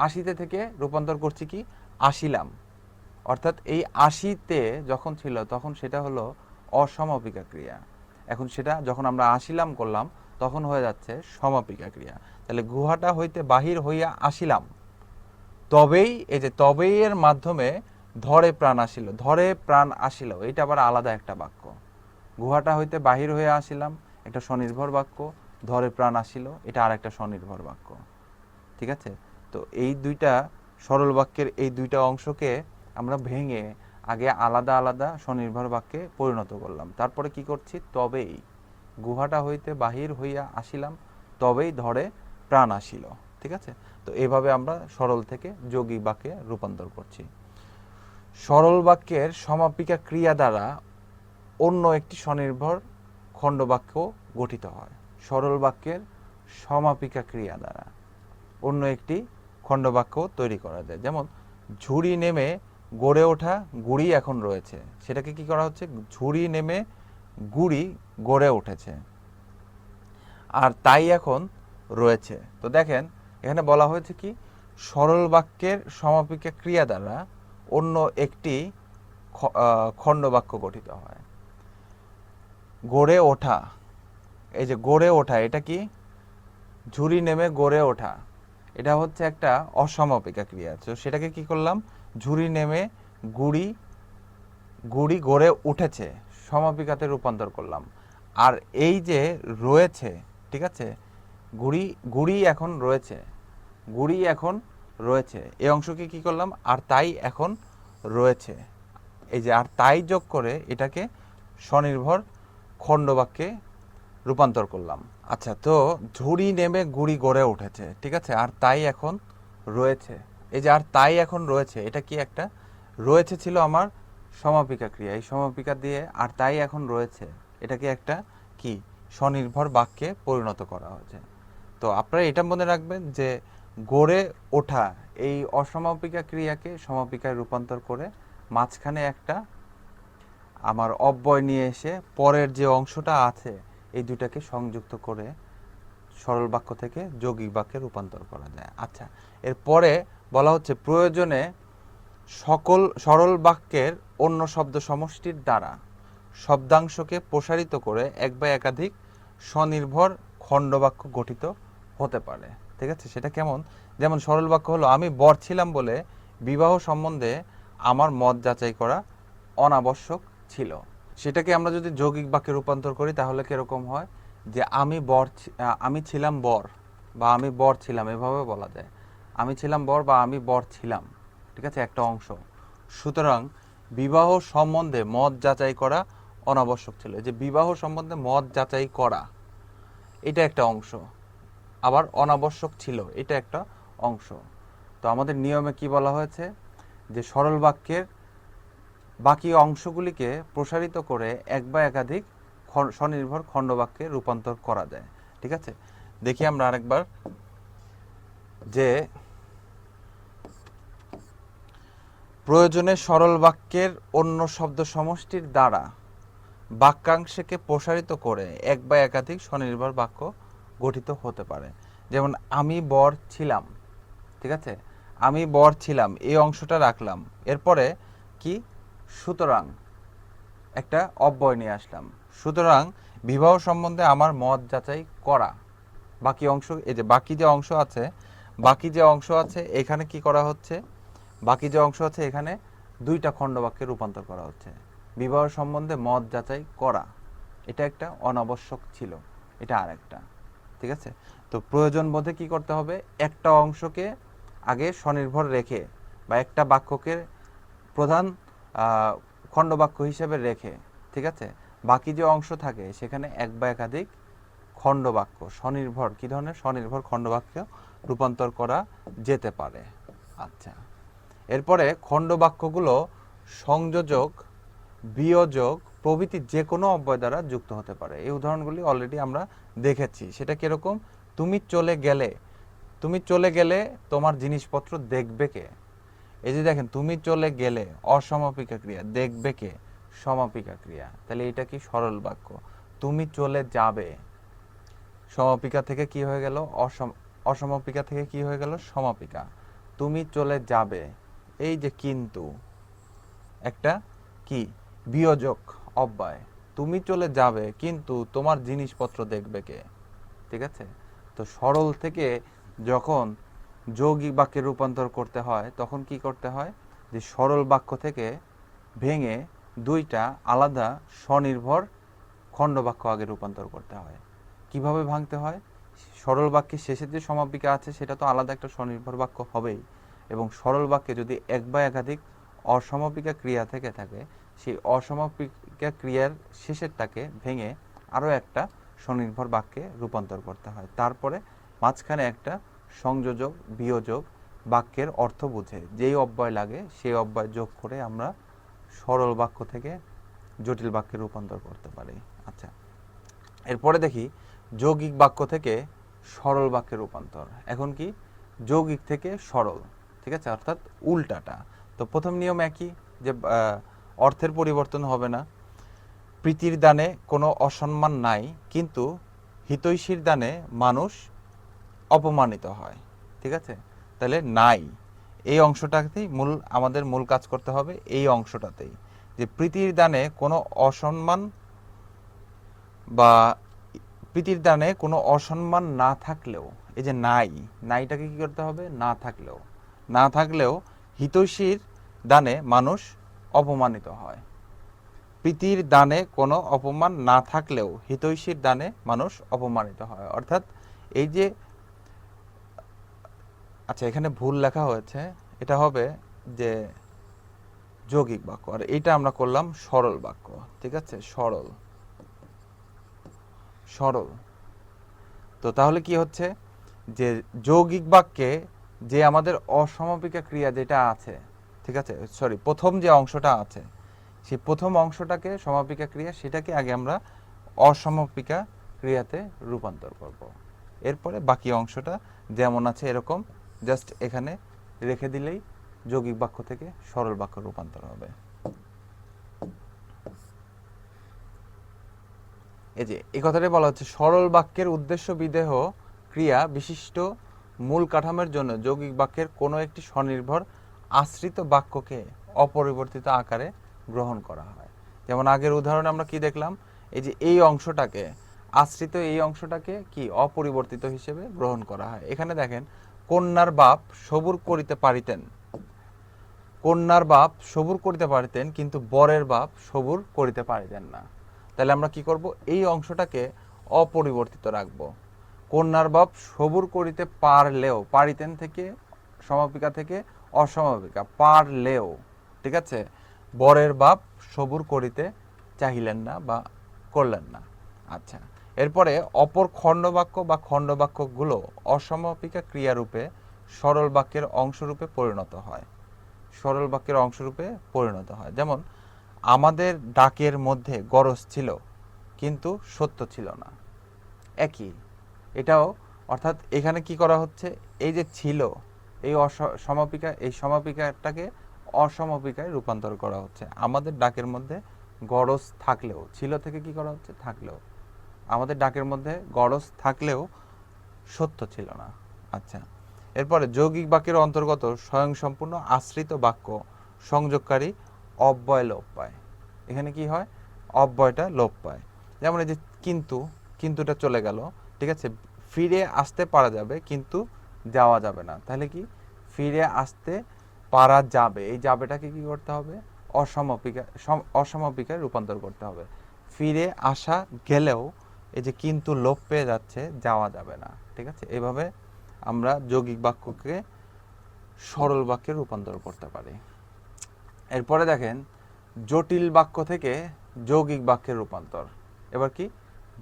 আশিতে থেকে রূপান্তর করছি কি আসিলাম, অর্থাৎ এই আশিতে যখন ছিল তখন সেটা হলো অসমাপিকা ক্রিয়া। এখন সেটা যখন আমরা আসিলাম করলাম তখন হয়ে যাচ্ছে সমাপিকা ক্রিয়া। তাহলে গুহাটা হইতে বাহির হইয়া আসিলাম, তবেই এই যে তবেই এর মাধ্যমে ধরে প্রাণ আসিল, ধরে প্রাণ আসিল, এটা আবার আলাদা একটা বাক্য। গুহাটা হইতে বাহির হইয়া আসিলাম একটা স্বনির্ভর বাক্য, ধরে প্রাণ আসিল এটা আর একটা স্বনির্ভর বাক্য। ঠিক আছে? তো এই দুইটা সরল বাক্যের এই দুইটা অংশকে আমরা ভেঙে আগে আলাদা আলাদা স্বনির্ভর বাক্যে পরিণত করলাম। তারপরে কি করছি? তবেই গুহাটা হইতে বাহির হইয়া আসিলাম, তবেই ধরে প্রাণ আসিল। ঠিক আছে? তো এভাবে আমরা সরল থেকে যৌগিক বাক্যে রূপান্তর করছি। সরল বাক্যের সমাপিকা ক্রিয়া দ্বারা অন্য একটি স্বনির্ভর খণ্ডবাক্য গঠিত হয়। সরল বাক্যের সমাপিকা ক্রিয়া দ্বারা অন্য একটি খণ্ডবাক্য তৈরি করা যায়। যেমন ঝুড়ি নেমে গড়ে ওঠা গুড়ি এখন রয়েছে, সেটাকে কি করা হচ্ছে? ঝুড়ি নেমে গুড়ি গড়ে উঠেছে আর তাই এখন রয়েছে। তো দেখেন এখানে বলা হয়েছে কি সরল বাক্যের সমাপিকা ক্রিয়া দ্বারা অন্য একটি খণ্ডবাক্য গঠিত হয়। গড়ে ওঠা, এই যে গড়ে ওঠা, এটা কি? ঝুড়ি নেমে গড়ে ওঠা, এটা হচ্ছে একটা অসমাপিকা ক্রিয়া। তো সেটাকে কি করলাম? ঝুড়ি নেমে গুড়ি গড়ে উঠেছে, সমাপিকাতে রূপান্তর করলাম। আর এই যে রয়েছে, ঠিক আছে, গুড়ি এখন রয়েছে, গুড়ি এখন রয়েছে, এই অংশকে কি করলাম? আর তাই এখন রয়েছে। এই যে আর তাই যোগ করে এটাকে স্বনির্ভর খণ্ডবাক্যে রূপান্তর করলাম। আচ্ছা, তো ঝুড়ি নেমে গুড়ি গড়ে উঠেছে, ঠিক আছে, আর তাই এখন রয়েছে। এই যে আর তাই এখন রয়েছে, এটা কি একটা রয়েছে ছিল আমার সমাপিকা ক্রিয়া, এই সমাপিকা দিয়ে আর তাই এখন রয়েছে এটাকে একটা কি স্বনির্ভর বাক্যে পরিণত করা হয়েছে। তো আপনারা এটা মনে রাখবেন যে গড়ে ওঠা এই অসমাপিকা ক্রিয়াকে সমাপিকায় রূপান্তর করে মাঝখানে একটা আমার অব্যয় নিয়ে এসে পরের যে অংশটা আছে এই দুটাকে সংযুক্ত করে সরল বাক্য থেকে যৌগিক বাক্যে রূপান্তর করা যায়। আচ্ছা, এরপরে বলা হচ্ছে প্রয়োজনে সকল সরল বাক্যের অন্য শব্দ সমষ্টির দ্বারা শব্দাংশকে প্রসারিত করে এক বা একাধিক স্বনির্ভর খণ্ডবাক্য গঠিত হতে পারে। ঠিক আছে? সেটা কেমন? যেমন সরল বাক্য হলো আমি বর ছিলাম বলে বিবাহ সম্বন্ধে আমার মত যাচাই করা অনাবশ্যক ছিল। সেটাকে আমরা যদি যৌগিক বাক্যে রূপান্তর করি তাহলে কিরকম হয়? যে আমি ছিলাম বর বা আমি বর ছিলাম, এভাবে বলা যায়। আমি ছিলাম বর বা আমি বর ছিলাম, ঠিক আছে, একটা অংশ। সুতরাং বিবাহ সম্বন্ধে মত যাচাই করা অনাবশ্যক ছিল। যে বিবাহ সম্বন্ধে মত যাচাই করা এটা একটা অংশ, আবার অনাবশ্যক ছিল এটা একটা অংশ। তো আমাদের নিয়মে কি বলা হয়েছে? যে সরল বাক্যের বাকি অংশগুলিকে প্রসারিত করে এক বা একাধিক স্বনির্ভর খণ্ডবাক্যে রূপান্তর করা যায়। ঠিক আছে? দেখি আমরা আরেকবার যে প্রয়োজনে সরল বাক্যের অন্য শব্দ সমষ্টির দ্বারা বাক্যাংশকে প্রসারিত করে এক বা একাধিক স্বনির্ভর বাক্য গঠিত হতে পারে। যেমন আমি বর ছিলাম, ঠিক আছে, আমি বর ছিলাম এই অংশটা রাখলাম, এরপরে কি সুতরাং একটা অব্যয় নিয়ে আসলাম। সুতরাং বিবাহ সম্বন্ধে আমার মত যাচাই করা, বাকি অংশ, এই যে বাকি যে অংশ আছে এখানে কি করা হচ্ছে? বাকি যে অংশ আছে এখানে দুইটা খণ্ডবাক্যে রূপান্তর করা হচ্ছে। বিবাহ সম্বন্ধে মত যাচাই করা এটা একটা অনাবশ্যক ছিল, এটা আরেকটা। ঠিক আছে? তো প্রয়োজন বোধে কি করতে হবে? একটা অংশকে আগে স্বনির্ভর রেখে বা একটা বাক্যকে প্রধান খণ্ডবাক্য হিসেবে রেখে, ঠিক আছে, বাকি যে অংশ থাকে সেখানে এক বা একাধিক খণ্ডবাক্য স্বনির্ভর, কি ধরনের স্বনির্ভর খণ্ডবাক্য রূপান্তর করা যেতে পারে। আচ্ছা, এরপরে খণ্ড বাক্যগুলো সংযোজক, বিয়োজক প্রভৃতি যে কোনো অব্যয় দ্বারা যুক্ত হতে পারে। এই উদাহরণগুলি অলরেডি আমরা দেখেছি। সেটা কিরকম? তুমি চলে গেলে, তুমি চলে গেলে তোমার জিনিসপত্র দেখবে কে? এই যে দেখেন, তুমি চলে গেলে অসমাপিকা ক্রিয়া, দেখবে কে সমাপিকা ক্রিয়া। তাহলে এটা কি? সরল বাক্য। তুমি চলে যাবে, সমাপিকা থেকে কি হয়ে গেল? অসমাপিকা থেকে কি হয়ে গেল? সমাপিকা। তুমি চলে যাবে, এই যে কিন্তু একটা কি? বিয়োজক অব্যয়। তুমি চলে যাবে কিন্তু তোমার জিনিসপত্র দেখবে কে? ঠিক আছে। তো সরল থেকে যখন যৌগিক বাক্যে রূপান্তর করতে হয় তখন কি করতে হয়? যে সরল বাক্য থেকে ভেঙে দুইটা আলাদা স্বনির্ভর খণ্ড বাক্য আগে রূপান্তর করতে হয়। কিভাবে ভাঙতে হয়? সরল বাক্যের শেষের যে সমাপিকা আছে সেটা তো আলাদা একটা স্বনির্ভর বাক্য হবেই, এবং সরল বাক্যে যদি এক বা একাধিক অসমাপিকা ক্রিয়া থেকে থাকে, সেই অসমাপিকা ক্রিয়ার শেষেরটাকে ভেঙে আরও একটা স্বনির্ভর বাক্যে রূপান্তর করতে হয়। তারপরে মাঝখানে একটা সংযোজক, বিয়োজক বাক্যের অর্থ বুঝে যেই অব্যয় লাগে সেই অব্যয় যোগ করে আমরা সরল বাক্য থেকে জটিল বাক্যে রূপান্তর করতে পারি। আচ্ছা, এরপরে দেখি যৌগিক বাক্য থেকে সরল বাক্যে রূপান্তর। এখন কি? যৌগিক থেকে সরল, ঠিক আছে, অর্থাৎ উল্টাটা। তো প্রথম নিয়ম একই, যে অর্থের পরিবর্তন হবে না। প্রীতির দানে কোনো অসম্মান নাই, কিন্তু হিতৈষীর দানে মানুষ অপমানিত হয়। ঠিক আছে, তাহলে নাই এই অংশটাতেই আমাদের মূল কাজ করতে হবে। এই অংশটাতেই যে প্রীতির দানে কোনো অসম্মান বা প্রীতির দানে কোনো অসম্মান না থাকলেও, এই যে নাইটাকে কি করতে হবে? না থাকলেও হিতৈষীর দানে মানুষ অপমানিত হয়। প্রীতির দানে কোনো অপমান না থাকলেও হিতৈষীর দানে মানুষ অপমানিত হয়। অর্থাৎ এই যে, আচ্ছা এখানে ভুল লেখা হয়েছে, এটা হবে যে যৌগিক বাক্য, আর এটা আমরা করলাম সরল বাক্য। ঠিক আছে, সরল। তো তাহলে কি হচ্ছে? যে যৌগিক বাক্যে যে আমাদের অসমাপিকা ক্রিয়া যেটা আছে, ঠিক আছে, সরি, প্রথম যে অংশটা আছে, সেই প্রথম অংশটাকে সমাপিকা ক্রিয়া, সেটাকে আগে আমরা অসমাপিকা ক্রিয়াতে রূপান্তর করব। এরপরে বাকি অংশটা যেমন আছে এরকম জাস্ট এখানে রেখে দিলেই যৌগিক বাক্য থেকে সরল বাক্য রূপান্তর হবে। এই যে এই কথাটাই বলা হচ্ছে, সরল বাক্যের উদ্দেশ্য বিদেহ ক্রিয়া বিশিষ্ট মূল কাঠামোর জন্য যৌগিক বাক্যের কোনো একটি স্বনির্ভর আশ্রিত বাক্যকে অপরিবর্তিত আকারে গ্রহণ করা হয়। যেমন আগের উদাহরণে আমরা কি দেখলাম? এই যে এই অংশটাকে আশ্রিত, এই অংশটাকে কি অপরিবর্তিত হিসেবে গ্রহণ করা হয়। এখানে দেখেন, কন্যার বাপ সবুর করিতে পারিতেন, কন্যার বাপ সবুর করিতে পারিতেন, কিন্তু বরের বাপ সবুর করিতে পারিতেন না। তাহলে আমরা কি করব? এই অংশটাকে অপরিবর্তিত রাখব। কন্যার বাপ সবুর করিতে পারলেও, পারিতেন থেকে সমাপিকা থেকে অসমাপিকা, পারলেও, ঠিক আছে, বরের বাপ সবুর করিতে চাহিলেন না বা করলেন না। আচ্ছা, এরপরে অপর খণ্ডবাক্য বা খণ্ডবাক্যগুলো অসমাপিকা ক্রিয়ারূপে সরল বাক্যের অংশরূপে পরিণত হয়। সরল বাক্যের অংশরূপে পরিণত হয়। যেমন, আমাদের ডাকের মধ্যে গরজ ছিল কিন্তু সত্য ছিল না। একই, এটাও, অর্থাৎ এখানে কি করা হচ্ছে? এই যে ছিল, এই সমাপিকা, এই সমাপিকাটাকে অসমাপিকায় রূপান্তর করা হচ্ছে। আমাদের ডাকের মধ্যে গরজ থাকলেও, ছিল থেকে কি করা হচ্ছে? থাকলেও। আমাদের ডাকের মধ্যে গরজ থাকলেও সত্য ছিল না। আচ্ছা, এরপরে যৌগিক বাক্যের অন্তর্গত স্বয়ংসম্পূর্ণ আশ্রিত বাক্য সংযোগকারী অব্যয় লোপ পায়। এখানে কি হয়? অব্যয়টা লোপ পায়। যেমন এই যে কিন্তু, কিন্তুটা চলে গেল, ঠিক আছে, ফিরে আসতে পারা যাবে কিন্তু যাওয়া যাবে না। তাহলে কি? ফিরে আসতে পারা যাবে, এই যাবেটাকে কি করতে হবে? অসমাপিকায় রূপান্তর করতে হবে। ফিরে আসা গেলেও এই যে কিন্তু লোপ পেয়ে যাচ্ছে, যাওয়া যাবে না। ঠিক আছে, এভাবে আমরা যৌগিক বাক্যকে সরল বাক্যে রূপান্তর করতে পারি। এরপরে দেখেন, জটিল বাক্য থেকে যৌগিক বাক্যের রূপান্তর। এবার কি?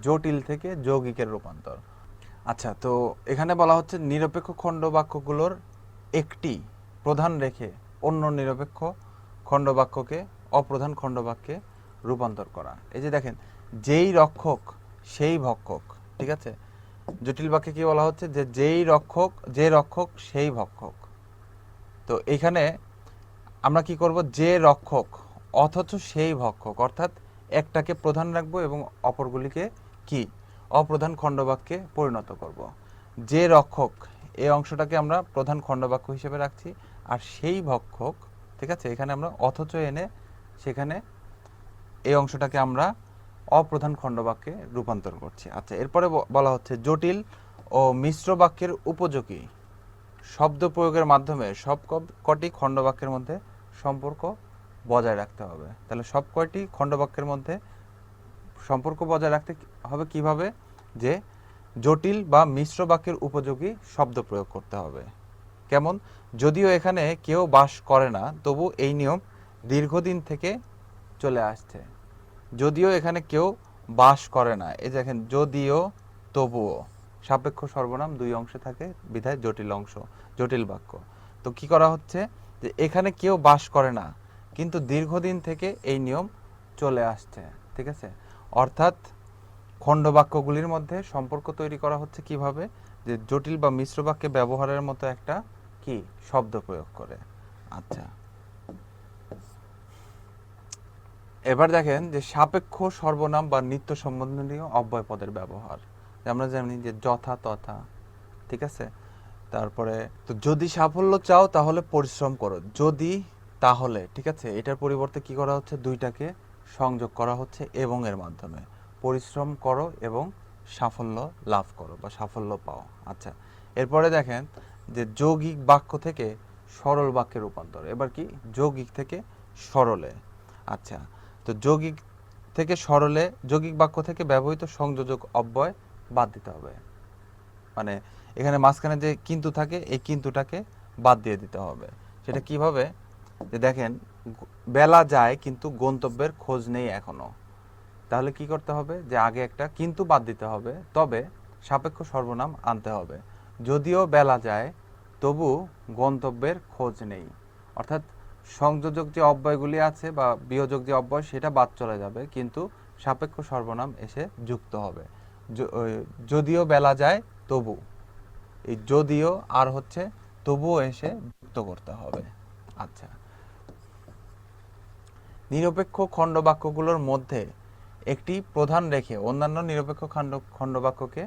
জটিল থেকে যৌগিকের রূপান্তর। আচ্ছা, তো এখানে বলা হচ্ছে নিরপেক্ষ খণ্ড বাক্যগুলোর একটি প্রধান রেখে অন্য নিরপেক্ষ খণ্ডবাক্যকে অপ্রধান খণ্ডবাক্যে রূপান্তর করা। এই যে দেখেন, যেই রক্ষক সেই ভক্ষক, ঠিক আছে? জটিল বাক্যে কি বলা হচ্ছে যে যে রক্ষক সেই ভক্ষক। তো এখানে আমরা কি করব, যে রক্ষক অথচ সেই ভক্ষক, অর্থাৎ একটাকে প্রধান রাখবো এবং অপরগুলিকে কি অপ্রধান খণ্ডবাক্যে পরিণত করব। যে রক্ষক এই অংশটাকে আমরা প্রধান খণ্ডবাক্য হিসেবে রাখছি, আর সেই ভক্ষক, ঠিক আছে, এখানে আমরা অথচ এনে সেখানে এই অংশটাকে আমরা অপ্রধান খণ্ডবাক্যে রূপান্তর করছি। আচ্ছা, এরপরে বলা হচ্ছে জটিল ও মিশ্র বাক্যের উপযোগী শব্দ প্রয়োগের মাধ্যমে সব কটি খণ্ডবাক্যের মধ্যে সম্পর্ক বজায় রাখতে হবে। তাহলে সব কয়টি খণ্ডবাক্যের মধ্যে সম্পর্ক বজায় রাখতে হবে কিভাবে, যে জটিল বা মিশ্র বাক্যের উপযোগী শব্দ প্রয়োগ করতে হবে। কেমন? যদিও এখানে কেউ বাস করে না, তবু এই নিয়ম দীর্ঘদিন থেকে চলে আসছে। যদিও এখানে কেউ বাস করে না, এই দেখেন, যদিও তবুও সাপেক্ষ সর্বনাম দুই অংশে থাকে বিধায় জটিল বাক্য। তো কি করা হচ্ছে, যে এখানে কেউ বাস করে না, কিন্তু দীর্ঘদিন থেকে এই নিয়ম চলে আসছে, ঠিক আছে? অর্থাৎ খণ্ডবাক্যগুলির মধ্যে সম্পর্ক তৈরি করা হচ্ছে কিভাবে, যে জটিল বা মিশ্র বাক্যে ব্যবহারের মতো একটা কি শব্দ প্রয়োগ করে। আচ্ছা, এবার দেখেন যে সাপেক্ষ সর্বনাম বা নিত্য সম্বন্ধীয় অব্যয় পদের ব্যবহার। আমরা জানি যে যথা তথা, ঠিক আছে? তারপরে তো যদি সাফল্য চাও তাহলে পরিশ্রম করো, যদি তাহলে, ঠিক আছে, এটার পরিবর্তে কি করা হচ্ছে, দুইটাকে সংযোগ করা হচ্ছে এবং এর মাধ্যমে পরিশ্রম করো এবং সাফল্য লাভ করো বা সাফল্য পাও। আচ্ছা, এরপরে দেখেন যে যৌগিক বাক্য থেকে সরল বাক্যে রূপান্তর। এবার কি যৌগিক থেকে সরলে। আচ্ছা, তো যৌগিক বাক্য থেকে ব্যবহৃত সংযোজক অব্যয় বাদ দিতে হবে। মানে এখানে মাঝখানে যে কিন্তু থাকে, এই কিন্তুটাকে বাদ দিয়ে দিতে হবে। সেটা কিভাবে, যে দেখেন, বেলা যায় কিন্তু গন্তব্যের খোঁজ নেই এখনো। তাহলে কি করতে হবে, যে আগে একটা কিন্তু বাদ দিতে হবে, তবে সাপেক্ষ সর্বনাম আনতে হবে। যদিও বেলা যায় তবু গন্তব্যের খোঁজ নেই। অর্থাৎ সংযোজক যে অব্যয়গুলি আছে বা বিয়োজক যে অব্যয়, সেটা বাদ চলে যাবে, কিন্তু সাপেক্ষ সর্বনাম এসে যুক্ত হবে। যদিও বেলা যায় তবু, এই যদিও আর হচ্ছে তবুও এসে যুক্ত করতে হবে। আচ্ছা, নিরপেক্ষ খণ্ডবাক্যগুলোর মধ্যে একটি প্রধান রেখে অন্যান্য নিরপেক্ষ খণ্ডবাক্যকে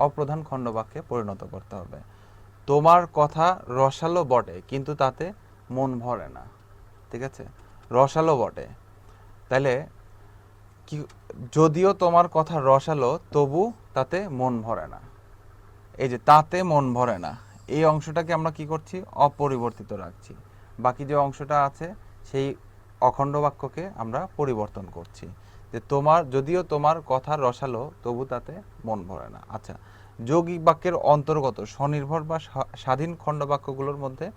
অপ্রধান খণ্ডবাক্যে পরিণত করতে হবে। তোমার কথা রসালো বটে, কিন্তু তাতে মন ভরে না, ঠিক আছে? রসালো বটে, তাহলে কি, যদিও তোমার কথা রসালো তবু তাতে মন ভরে না। এই যে তাতে মন ভরে না, এই অংশটাকে আমরা কি করছি, অপরিবর্তিত রাখছি। বাকি যে অংশটা আছে সেই অখণ্ড বাক্যকে আমরা পরিবর্তন করছি, যে যদিও তোমার কথা রসালো তবু তাতে মন ভরে না। আচ্ছা, যৌগিক বাক্যের অন্তর্গত স্বনির্ভর বা স্বাধীন খণ্ডবাক্যগুলোর মধ্যে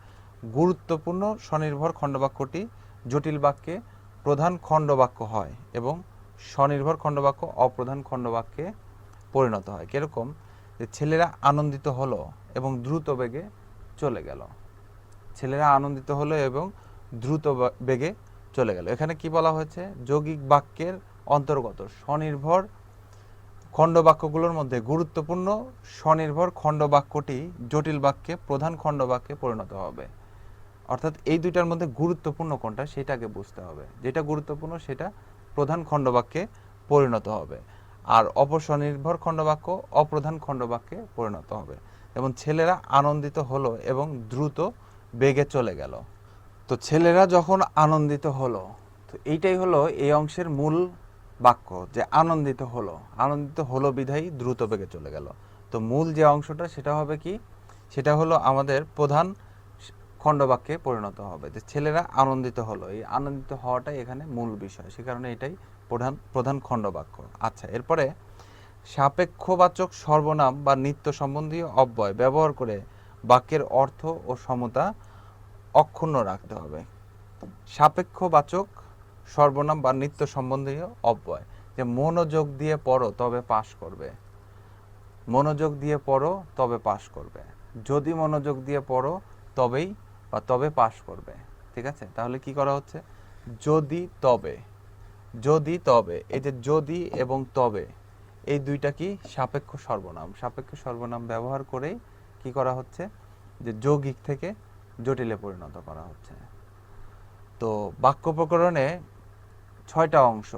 গুরুত্বপূর্ণ স্বনির্ভর খণ্ডবাক্যটি জটিল বাক্যে প্রধান খণ্ডবাক্য হয় এবং স্বনির্ভর খণ্ডবাক্য অপ্রধান খণ্ডবাক্যে পরিণত হয়। কিরকম, যে ছেলেরা আনন্দিত হলো এবং দ্রুত বেগে চলে গেল। ছেলেরা আনন্দিত হলো এবং দ্রুত বেগে চলে গেল। এখানে কি বলা হয়েছে, যৌগিক বাক্যের অন্তর্গত স্বনির্ভর খণ্ডবাক্যগুলোর মধ্যে গুরুত্বপূর্ণ স্বনির্ভর খণ্ডবাক্যটি জটিল বাক্যে প্রধান খণ্ডবাক্যে পরিণত হবে। অর্থাৎ এই দুইটার মধ্যে গুরুত্বপূর্ণ কোনটা সেটাকে বুঝতে হবে। যেটা গুরুত্বপূর্ণ সেটা প্রধান খণ্ডবাক্যে পরিণত হবে, আর অপস্বনির্ভর খণ্ডবাক্য অপ্রধান খণ্ডবাক্যে পরিণত হবে। যেমন ছেলেরা আনন্দিত হলো এবং দ্রুত বেগে চলে গেল। তো ছেলেরা যখন আনন্দিত হলো, তো এইটাই হলো এই অংশের মূল বাক্য, যে আনন্দিত হলো বিধায়ী দ্রুত বেগে চলে গেল। তো মূল যে অংশটা সেটা হবে কি, সেটা হলো আমাদের প্রধান খণ্ডবাক্যে পরিণত হবে, যে ছেলেরা আনন্দিত হলো। এই আনন্দিত হওয়াটাই এখানে মূল বিষয়, সে কারণে এটাই প্রধান খণ্ডবাক্য। আচ্ছা, এরপরে সাপেক্ষবাচক সর্বনাম বা নিত্য সম্বন্ধীয় অব্যয় ব্যবহার করে বাক্যের অর্থ ও সমতা অক্ষুণ্ণ রাখতে হবে। সাপেক্ষবাচক সর্বনাম বা নিত্য সম্বন্ধীয় অব্যয়, যে মনোযোগ দিয়ে পড়ো তবে পাস করবে, মনোযোগ দিয়ে পড়ো তবে পাস করবে, যদি মনোযোগ দিয়ে পড়ো তবে পাস করবে, ঠিক আছে, তাহলে কি করা হচ্ছে, যদি তবে, যদি তবে, এই যে যদি এবং তবে এই দুইটা কি সাপেক্ষ সর্বনাম, সাপেক্ষ সর্বনাম ব্যবহার করেই কি করা হচ্ছে, যে যৌগিক থেকে জটিলে পরিণত করা হচ্ছে। তো বাক্য প্রকরণে 6টা অংশ,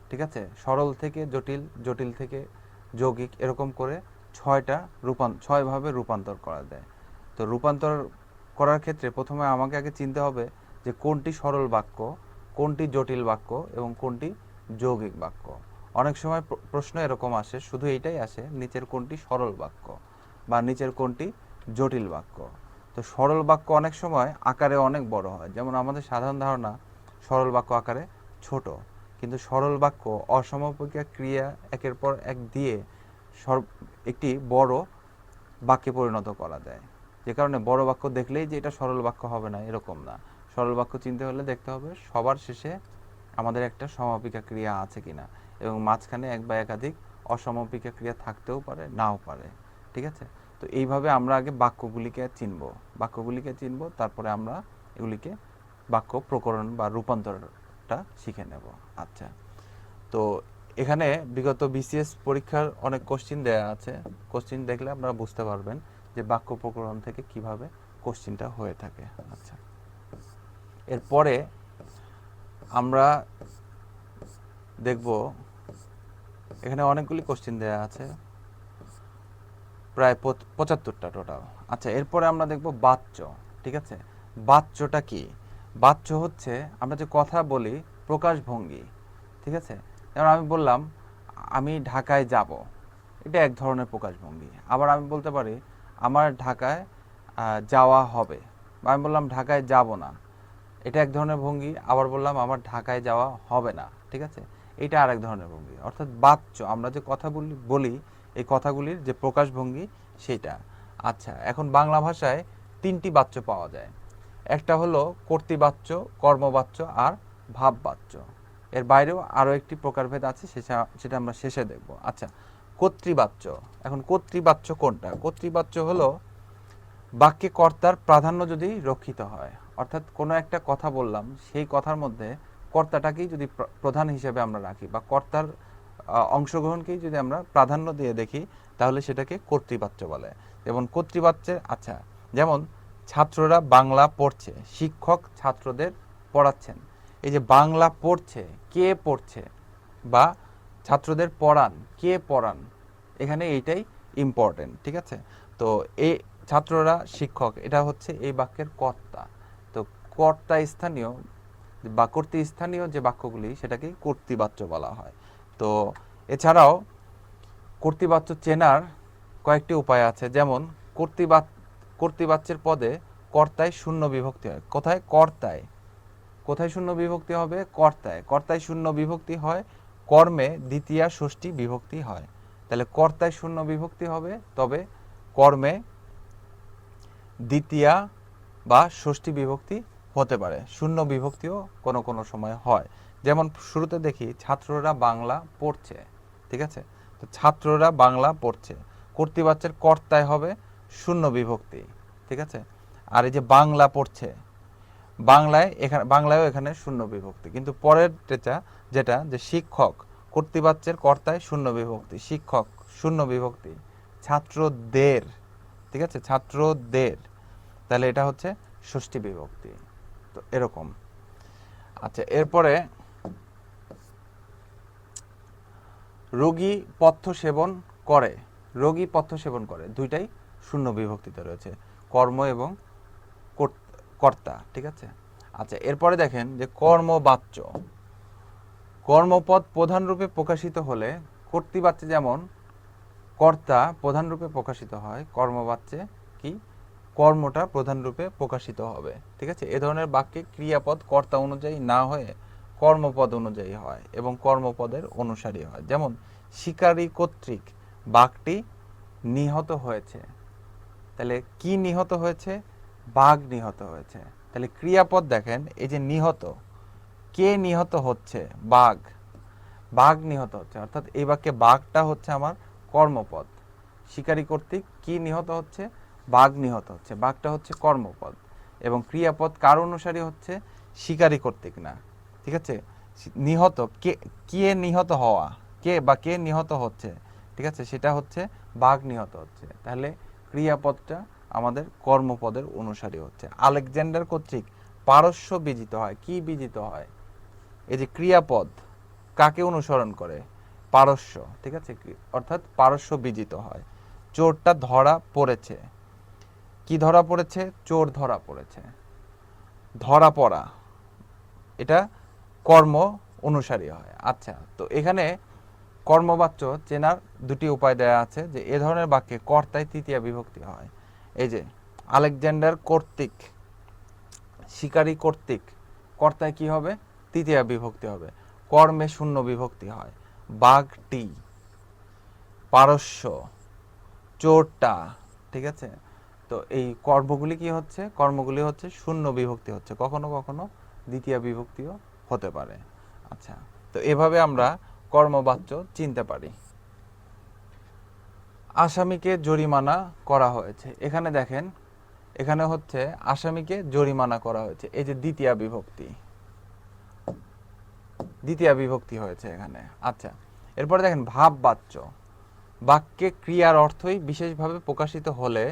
ঠিক আছে, সরল থেকে জটিল, জটিল থেকে যৌগিক, এরকম করে 6 ভাবে রূপান্তর করা যায়। তো রূপান্তর করার ক্ষেত্রে প্রথমে আমাকে আগে চিনতে হবে যে কোনটি সরল বাক্য, কোনটি জটিল বাক্য এবং কোনটি যৌগিক বাক্য। অনেক সময় প্রশ্ন এরকম আসে, শুধু এইটাই আসে, নিচের কোনটি সরল বাক্য বা নিচের কোনটি জটিল বাক্য। তো সরল বাক্য অনেক সময় আকারে অনেক বড় হয়, যেমন আমাদের সাধারণ ধারণা সরল বাক্য আকারে ছোট, কিন্তু সরল বাক্য অসমপর্যায় ক্রিয়া একের পর এক দিয়ে একটি বড় বাক্যে পরিণত করা যায়। যে কারণে বড় বাক্য দেখলেই যে এটা সরল বাক্য হবে না, এরকম না। সরল বাক্য চিনতে হলে দেখতে হবে সবার শেষে আমাদের একটা সমাপিকা ক্রিয়া আছে কিনা, এবং মাঝখানে এক বা একাধিক অসমাপিকা ক্রিয়া থাকতেও পারে, নাও পারে, ঠিক আছে। তো এইভাবে আমরা আগে বাক্যগুলিকে চিনব, তারপরে আমরা এগুলিকে বাক্য প্রকরণ বা রূপান্তরটা শিখে নেব। আচ্ছা, তো এখানে বিগত বিসিএস পরীক্ষার অনেক কোশ্চিন দেয়া আছে, কোশ্চিন দেখলে আপনারা বুঝতে পারবেন যে বাক্য প্রকরণ থেকে কিভাবে কোশ্চিনটা হয়ে থাকে। আচ্ছা, এরপরে আমরা দেখব এখানে অনেকগুলি কোশ্চিন দেয়া আছে, প্রায় 75টা টোটাল। আচ্ছা, এরপরে আমরা দেখব বাচ্য, ঠিক আছে। বাচ্যটা কি? বাচ্য হচ্ছে আমরা যে কথা বলি প্রকাশভঙ্গি, ঠিক আছে। যেমন আমি বললাম আমি ঢাকায় যাব, এটা এক ধরনের প্রকাশভঙ্গি। আবার আমি বলতে পারি আমার ঢাকায় যাওয়া হবে, বা আমি বললাম ঢাকায় যাব না, এটা এক ধরনের ভঙ্গি। আবার বললাম আমার ঢাকায় যাওয়া হবে না, ঠিক আছে, এটা আরেক ধরনের ভঙ্গি। অর্থাৎ বাচ্য, আমরা যে কথা বলি এই কথাগুলির যে প্রকাশভঙ্গি সেটা। আচ্ছা, এখন বাংলা ভাষায় 3টি বাচ্য পাওয়া যায়। একটা হলো কর্তৃবাচ্য, কর্মবাচ্য আর ভাববাচ্য। এর বাইরেও আরও একটি প্রকারভেদ আছে, সেটা আমরা শেষে দেখব। আচ্ছা, কর্তৃবাচ্য। এখন কর্তৃবাচ্য কোনটা? কর্তৃবাচ্য হলো বাক্যে কর্তার প্রাধান্য যদি রক্ষিত হয়, অর্থাৎ কোনো একটা কথা বললাম, সেই কথার মধ্যে কর্তাটাকেই যদি প্রধান হিসেবে আমরা রাখি, বা কর্তার অংশগ্রহণকেই যদি আমরা প্রাধান্য দিয়ে দেখি, তাহলে সেটাকে কর্তৃবাচ্য বলে। যেমন কর্তৃবাচ্যের, আচ্ছা, যেমন ছাত্ররা বাংলা পড়ছে, শিক্ষক ছাত্রদের পড়াচ্ছেন। এই যে বাংলা পড়ছে, কে পড়ছে, বা ছাত্রদের পড়ান, কে পড়ান, এখানে এইটাই ইম্পর্টেন্ট, ঠিক আছে। তো এই ছাত্ররা শিক্ষক, এটা হচ্ছে এই বাক্যের কর্তা। তো কর্তা স্থানীয় বা কর্তৃস্থানীয় যে বাক্যগুলি, সেটাকে কর্তৃবাচ্য বলা হয়। তো এছাড়াও কর্তৃবাচ্য চেনার কয়েকটি উপায় আছে, যেমন কর্তৃবাচ্যের পদে কর্তায় শূন্য বিভক্তি হয়। কোথায়? কর্তায়। কোথায় শূন্য বিভক্তি হবে? কর্তায়। কর্তায় শূন্য বিভক্তি হয়, কর্মে দ্বিতীয়া ষষ্ঠী বিভক্তি হয়। তাহলে কর্তায় শূন্য বিভক্তি হবে, তবে কর্মে দ্বিতীয়া বা ষষ্ঠী বিভক্তি হতে পারে, শূন্য বিভক্তিও কোনো কোনো সময় হয়। যেমন শুরুতে দেখি ছাত্ররা বাংলা পড়ছে, ঠিক আছে। তো ছাত্ররা বাংলা পড়ছে, কর্তৃবাচ্যের কর্তায় হবে শূন্য বিভক্তি, ঠিক আছে। আর এই যে বাংলা পড়ছে, বাংলায়ও এখানে শূন্য বিভক্তি, কিন্তু পরের যেটা যে শিক্ষক, কর্তৃবাচ্যের কর্তায় শূন্য বিভক্তি, শিক্ষক শূন্য বিভক্তি, ছাত্রদের, ঠিক আছে, ছাত্রদের, তাহলে এটা হচ্ছে ষষ্ঠী বিভক্তি। তো এরকম। আচ্ছা, এরপরে রোগী পথ্য সেবন করে, রোগী পথ্য সেবন করে, দুইটাই শূন্য বিভক্তিতে রয়েছে, কর্ম এবং কর্তা, ঠিক আছে। আচ্ছা, এরপরে দেখেন যে কর্মবাচ্য। কর্মপদ প্রধান রূপে প্রকাশিত হলে কর্তৃবাচ্যে যেমন কর্তা প্রধান রূপে প্রকাশিত হয়, কর্মবাচ্যে কি কর্মটা প্রধান রূপে প্রকাশিত হবে, ঠিক আছে। এ ধরনের বাক্যে ক্রিয়াপদ কর্তা অনুযায়ী না হয়ে কর্মপদ অনুযায়ী হয় এবং কর্মপদের অনুসারী হয়। যেমন শিকারী কর্তৃক বাঘটি নিহত হয়েছে, তাহলে কি নিহত হয়েছে? বাঘ নিহত হয়েছে। তাহলে ক্রিয়াপদ দেখেন, এই যে নিহত, কে নিহত হচ্ছে? বাঘ, বাঘ নিহত হচ্ছে, অর্থাৎ এই বাক্যে বাঘটা হচ্ছে আমার কর্মপদ। শিকারী কর্তৃক কি নিহত হচ্ছে? বাঘ নিহত হচ্ছে, বাঘটা হচ্ছে কর্মপদ। এবং ক্রিয়াপদ কার অনুসারী হচ্ছে? শিকারী কর্তৃক না, ঠিক আছে? নিহত, কে নিহত হওয়া, কে নিহত হচ্ছে, ঠিক আছে, সেটা হচ্ছে বাঘ নিহত হচ্ছে। তাহলে ক্রিয়াপদটা আমাদের কর্মপদের অনুসারী হচ্ছে। আলেকজান্ডার কর্তৃক পারস্য বিজিত হয়। কি বিজিত হয়? এই যে ক্রিয়াপদ কাকে অনুসরণ করে? পারস্য, ঠিক আছে, অর্থাৎ পারস্য বিজিত হয়। চোরটা ধরা পড়েছে। কি ধরা পড়েছে? চোর ধরা পড়েছে। ধরা পড়া, এটা কর্ম অনুসারী হয়। আচ্ছা, তো এখানে কর্মবাচ্য চেনার দুটি উপায় দেয়া আছে, যে এ ধরনের বাক্যে কর্তায় তৃতীয়া বিভক্তি হয়। এই যে আলেকজান্ডার কর্তৃক, শিকারী কর্তৃক, কর্তায় কি হবে? তৃতীয়া বিভক্তি হবে। কর্মে শূন্য বিভক্তি হয়। বাঘটি, পারস্য, চোরটা, ঠিক আছে। তো এই কর্মগুলি কি হচ্ছে? কর্মগুলি হচ্ছে শূন্য বিভক্তি হচ্ছে, কখনো কখনো দ্বিতীয় বিভক্তিও হতে পারে। আচ্ছা, তো এভাবে আমরা কর্মবাচ্য চিনতে পারি। আসামিকে জরিমানা করা হয়েছে। এখানে দেখেন, এখানে হচ্ছে আসামিকে জরিমানা করা হয়েছে, এই যে দ্বিতীয় বিভক্তি, দ্বিতীয় বিভক্তি হয়েছে এখানে। আচ্ছা, এরপরে দেখেন ভাববাচ্য। বাক্যে ক্রিয়ার অর্থই বিশেষভাবে প্রকাশিত হলে,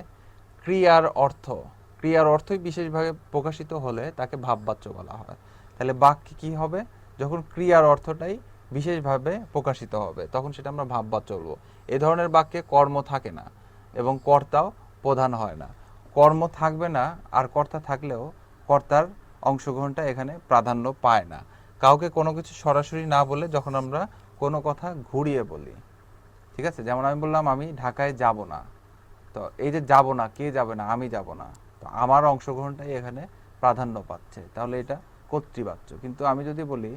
ক্রিয়ার অর্থই বিশেষভাবে প্রকাশিত হলে তাকে ভাববাচ্য বলা হয়। তাহলে বাক্যে কি হবে? যখন ক্রিয়ার অর্থটাই বিশেষভাবে প্রকাশিত হবে, তখন সেটা আমরা ভাববাচ্য বলবো। এ ধরনের বাক্যে কর্ম থাকে না এবং কর্তাও প্রধান হয় না। কর্ম থাকবে না, আর কর্তা থাকলেও কর্তার অংশগ্রহণটা এখানে প্রাধান্য পায় না। কাউকে কোনো কিছু সরাসরি না বলে যখন আমরা কোনো কথা ঘুরিয়ে বলি, ঠিক আছে, যেমন আমি বললাম আমি ঢাকায় যাব না, তো এই যে যাব না, কে যাবে না? আমি যাব না, তো আমার অংশগ্রহণটাই এখানে প্রাধান্য পাচ্ছে, তাহলে এটা কর্তৃবাচ্য। কিন্তু আমি যদি বলি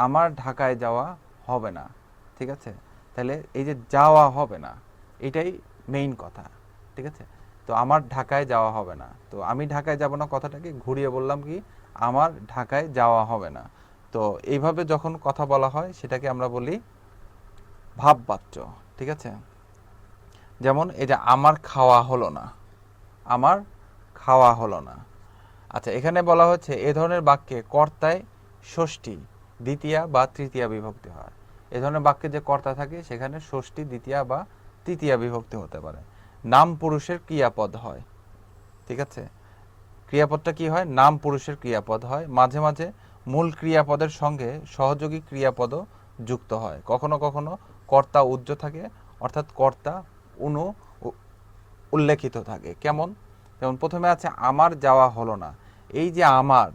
আমার ঢাকায় যাওয়া হবে না, ঠিক আছে, তাহলে এই যে যাওয়া হবে না, এটাই মেইন কথা, ঠিক আছে। তো আমার ঢাকায় যাওয়া হবে না, তো আমি ঢাকায় যাব না কথাটাকে ঘুরিয়ে বললাম কি, আমার ঢাকায় যাওয়া হবে না। তো এইভাবে যখন কথা বলা হয় সেটাকে আমরা বলি ভাববাচ্য, ঠিক আছে। যেমন এই যে আমার খাওয়া হলো না, আমার খাওয়া হলো না। আচ্ছা, এখানে বলা হচ্ছে এ ধরনের বাক্যে কর্তায় ষষ্ঠী, দ্বিতীয়া বা তৃতীয়া বিভক্তি হয়। এ ধরনের বাক্যে যে কর্তা থাকে সেখানে ষষ্ঠী, দ্বিতীয়া বা তৃতীয়া বিভক্তি হতে পারে। নাম পুরুষের ক্রিয়াপদ হয়, ঠিক আছে। ক্রিয়াপদটা কি হয়? নাম পুরুষের ক্রিয়াপদ হয়। মাঝে মাঝে মূল ক্রিয়াপদের সঙ্গে সহযোগী ক্রিয়াপদও যুক্ত হয়। কখনো কখনো কর্তা উজ্জ থাকে, অর্থাৎ কর্তা উল্লেখিত থাকে। কেমন? যেমন প্রথমে আছে আমার যাওয়া হলো না। এই যে আমার,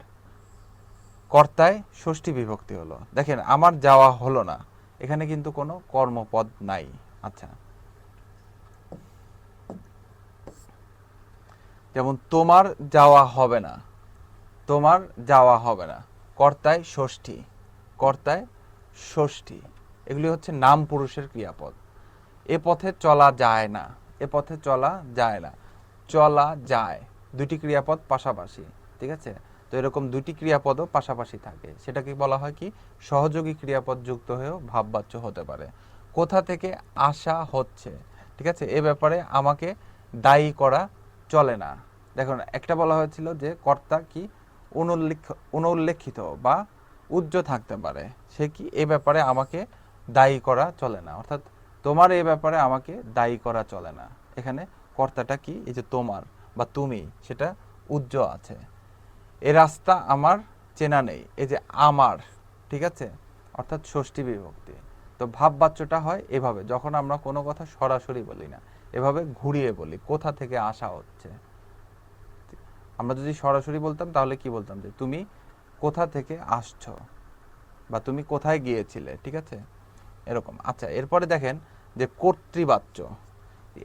কর্তায় ষষ্ঠী বিভক্তি হলো। দেখেন আমার যাওয়া হলো না, এখানে কিন্তু কোনো কর্মপদ নাই। আচ্ছা, যেমন তোমার যাওয়া হবে না, তোমার যাওয়া হবে না, কর্তায় ষষ্ঠী, কর্তায় ষষ্ঠী, এগুলি হচ্ছে নাম পুরুষের ক্রিয়াপদ। এ পথে চলা যায় না, এ পথে চলা যায় না, চলা যায়, দুটি ক্রিয়াপদ পাশাপাশি, ঠিক আছে। তো এরকম দুটি ক্রিয়াপদও পাশাপাশি থাকে, সেটাকে বলা হয় কি? সহযোগী ক্রিয়াপদ যুক্ত হয়েও ভাববাচ্য হতে পারে। কোথা থেকে আসা হচ্ছে, ঠিক আছে, এ ব্যাপারে আমাকে দায়ী করা চলে না। দেখুন, একটা বলা হয়েছিল যে কর্তা কি অনুল্লেখিত বা উজ্জ থাকতে পারে, সে কি এ ব্যাপারে আমাকে দায়ী করা চলে না, অর্থাৎ তোমার এই ব্যাপারে আমাকে দায়ী করা চলে না। এখানে কর্তাটা কি? এই যে তোমার বা তুমি, সেটা উজ্জ আছে। এ রাস্তা আমার চেনা নেই, এই যে আমার, ঠিক আছে, অর্থাৎ ষষ্ঠী বিভক্তি। তো ভাববাচ্যটা হয় এভাবে, যখন আমরা কোনো কথা সরাসরি বলি না, এভাবে ঘুরিয়ে বলি, কোথা থেকে আসা হচ্ছে। আমরা যদি সরাসরি বলতাম তাহলে কি বলতাম? যে তুমি কোথা থেকে আসছো, বা তুমি কোথায় গিয়েছিলে, ঠিক আছে, এরকম। আচ্ছা, এরপরে দেখেন যে কর্তৃবাচ্য।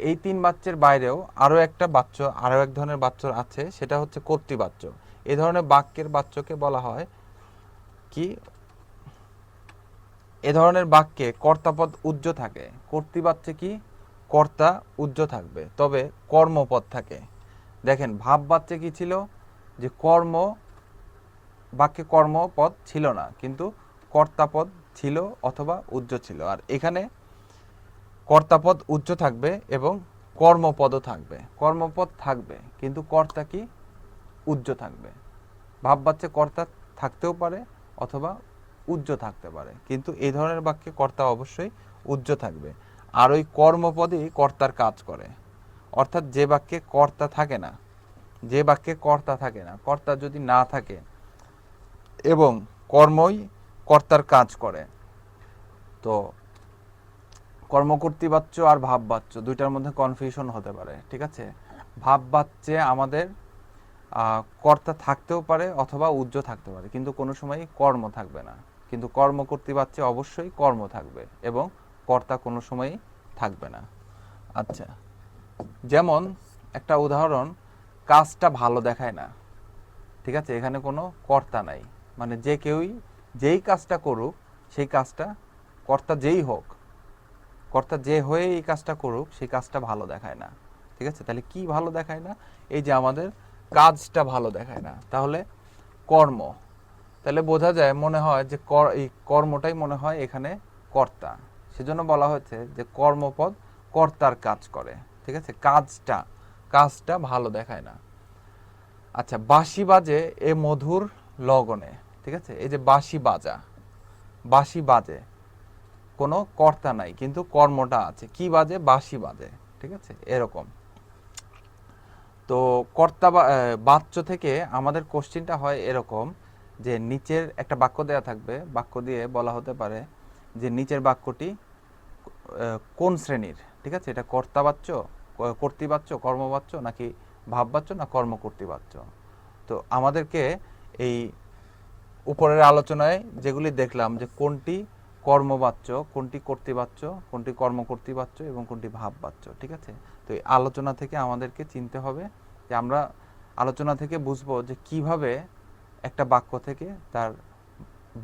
এই তিন বাচ্যের বাইরেও আরো একটা বাচ্য, আরো এক ধরনের বাচ্য আছে, সেটা হচ্ছে কর্তৃবাচ্য। এই ধরনের বাক্যের বাচ্যকে বলা হয় কি? এ ধরনের বাক্যে কর্তাপদ উজ্জ থাকে। কর্তৃবাচ্যে কি? কর্তা উজ্জ থাকবে, তবে কর্মপদ থাকে। দেখেন ভাববাচ্যে কি ছিল? যে বাক্যে কর্মপদ ছিল না, কিন্তু কর্তাপদ ছিল অথবা উজ্জ ছিল। আর এখানে কর্তাপদ উজ্জ থাকবে এবং কর্মপদও থাকবে। কর্মপদ থাকবে কিন্তু কর্তা কি? উজ্জ থাকবে। ভাববাচ্যে কর্তা থাকতেও পারে অথবা উজ্জ থাকতে পারে, কিন্তু এই ধরনের বাক্যে কর্তা অবশ্যই উজ্জ থাকবে। আর ওই কর্মপদই কর্তার কাজ করে, অর্থাৎ যে বাক্যে কর্তা থাকে না, যে বাক্যে কর্তা থাকে না, কর্তা যদি না থাকে এবং কর্মই কর্তার কাজ করে, তো কর্মকর্তৃবাচ্য আর ভাববাচ্য দুইটার মধ্যে কনফিউশন হতে পারে, ঠিক আছে। ভাববাচ্যে আমাদের কর্তা থাকতেও পারে অথবা উজ্জ থাকতে পারে, কিন্তু কোনো সময় কর্ম থাকবে না। কিন্তু কর্মকর্তৃবাচ্যে অবশ্যই কর্ম থাকবে এবং কর্তা কোনো সময়ই থাকবে না। আচ্ছা, যেমন একটা উদাহরণ, কাজটা ভালো দেখায় না, ঠিক আছে, এখানে কোনো কর্তা নাই, মানে যে কেউই যেই কাজটা করুক সেই কাজটা, কর্তা যেই হোক, কর্তা যে হয়ে এই কাজটা করুক সেই কাজটা ভালো দেখায় না, ঠিক আছে। তাহলে কি ভালো দেখায় না? এই যে আমাদের কাজটা ভালো দেখায় না, তাহলে কর্ম, তাহলে বোঝা যায়, মনে হয় যে এই কর্মটাই মনে হয় এখানে কর্তা, সেজন্য বলা হয়েছে যে কর্মপদ কর্তার কাজ করে, ঠিক আছে, কাজটা কাজটা ভালো দেখায় না। আচ্ছা, বাঁশি বাজে এ মধুর লগনে, ঠিক আছে, এই যে বাঁশি বাজা, বাঁশি বাজে, কোনো কর্তা নাই কিন্তু কর্মটা আছে, কি বাজে? বাঁশি বাজে, ঠিক আছে, এরকম। তো কর্তা বাচ্য থেকে আমাদের কোশ্চেনটা হয় এরকম যে নিচের একটা বাক্য দেয়া থাকবে, বাক্য দিয়ে বলা হতে পারে যে নিচের বাক্যটি কোন শ্রেণীর, ঠিক আছে, এটা কর্তাবাচ্য, কর্তৃবাচ্য, কর্মবাচ্য, নাকি ভাববাচ্য, না কর্মকর্তৃবাচ্য। তো আমাদেরকে এই উপরের আলোচনায় যেগুলি দেখলাম যে কোনটি কর্মবাচ্য, কোনটি কর্তৃবাচ্য, কোনটি কর্মকর্তৃবাচ্য এবং কোনটি ভাববাচ্য, ঠিক আছে। তো এই আলোচনা থেকে আমাদেরকে চিনতে হবে যে আমরা আলোচনা থেকে বুঝবো যে কিভাবে একটা বাক্য থেকে তার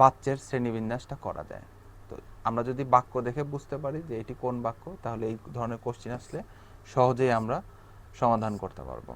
বাচ্যের শ্রেণীবিন্যাসটা করা যায়। তো আমরা যদি বাক্য দেখে বুঝতে পারি যে এটি কোন বাক্য, তাহলে এই ধরনের কোশ্চেন আসলে সহজেই আমরা সমাধান করতে পারবো।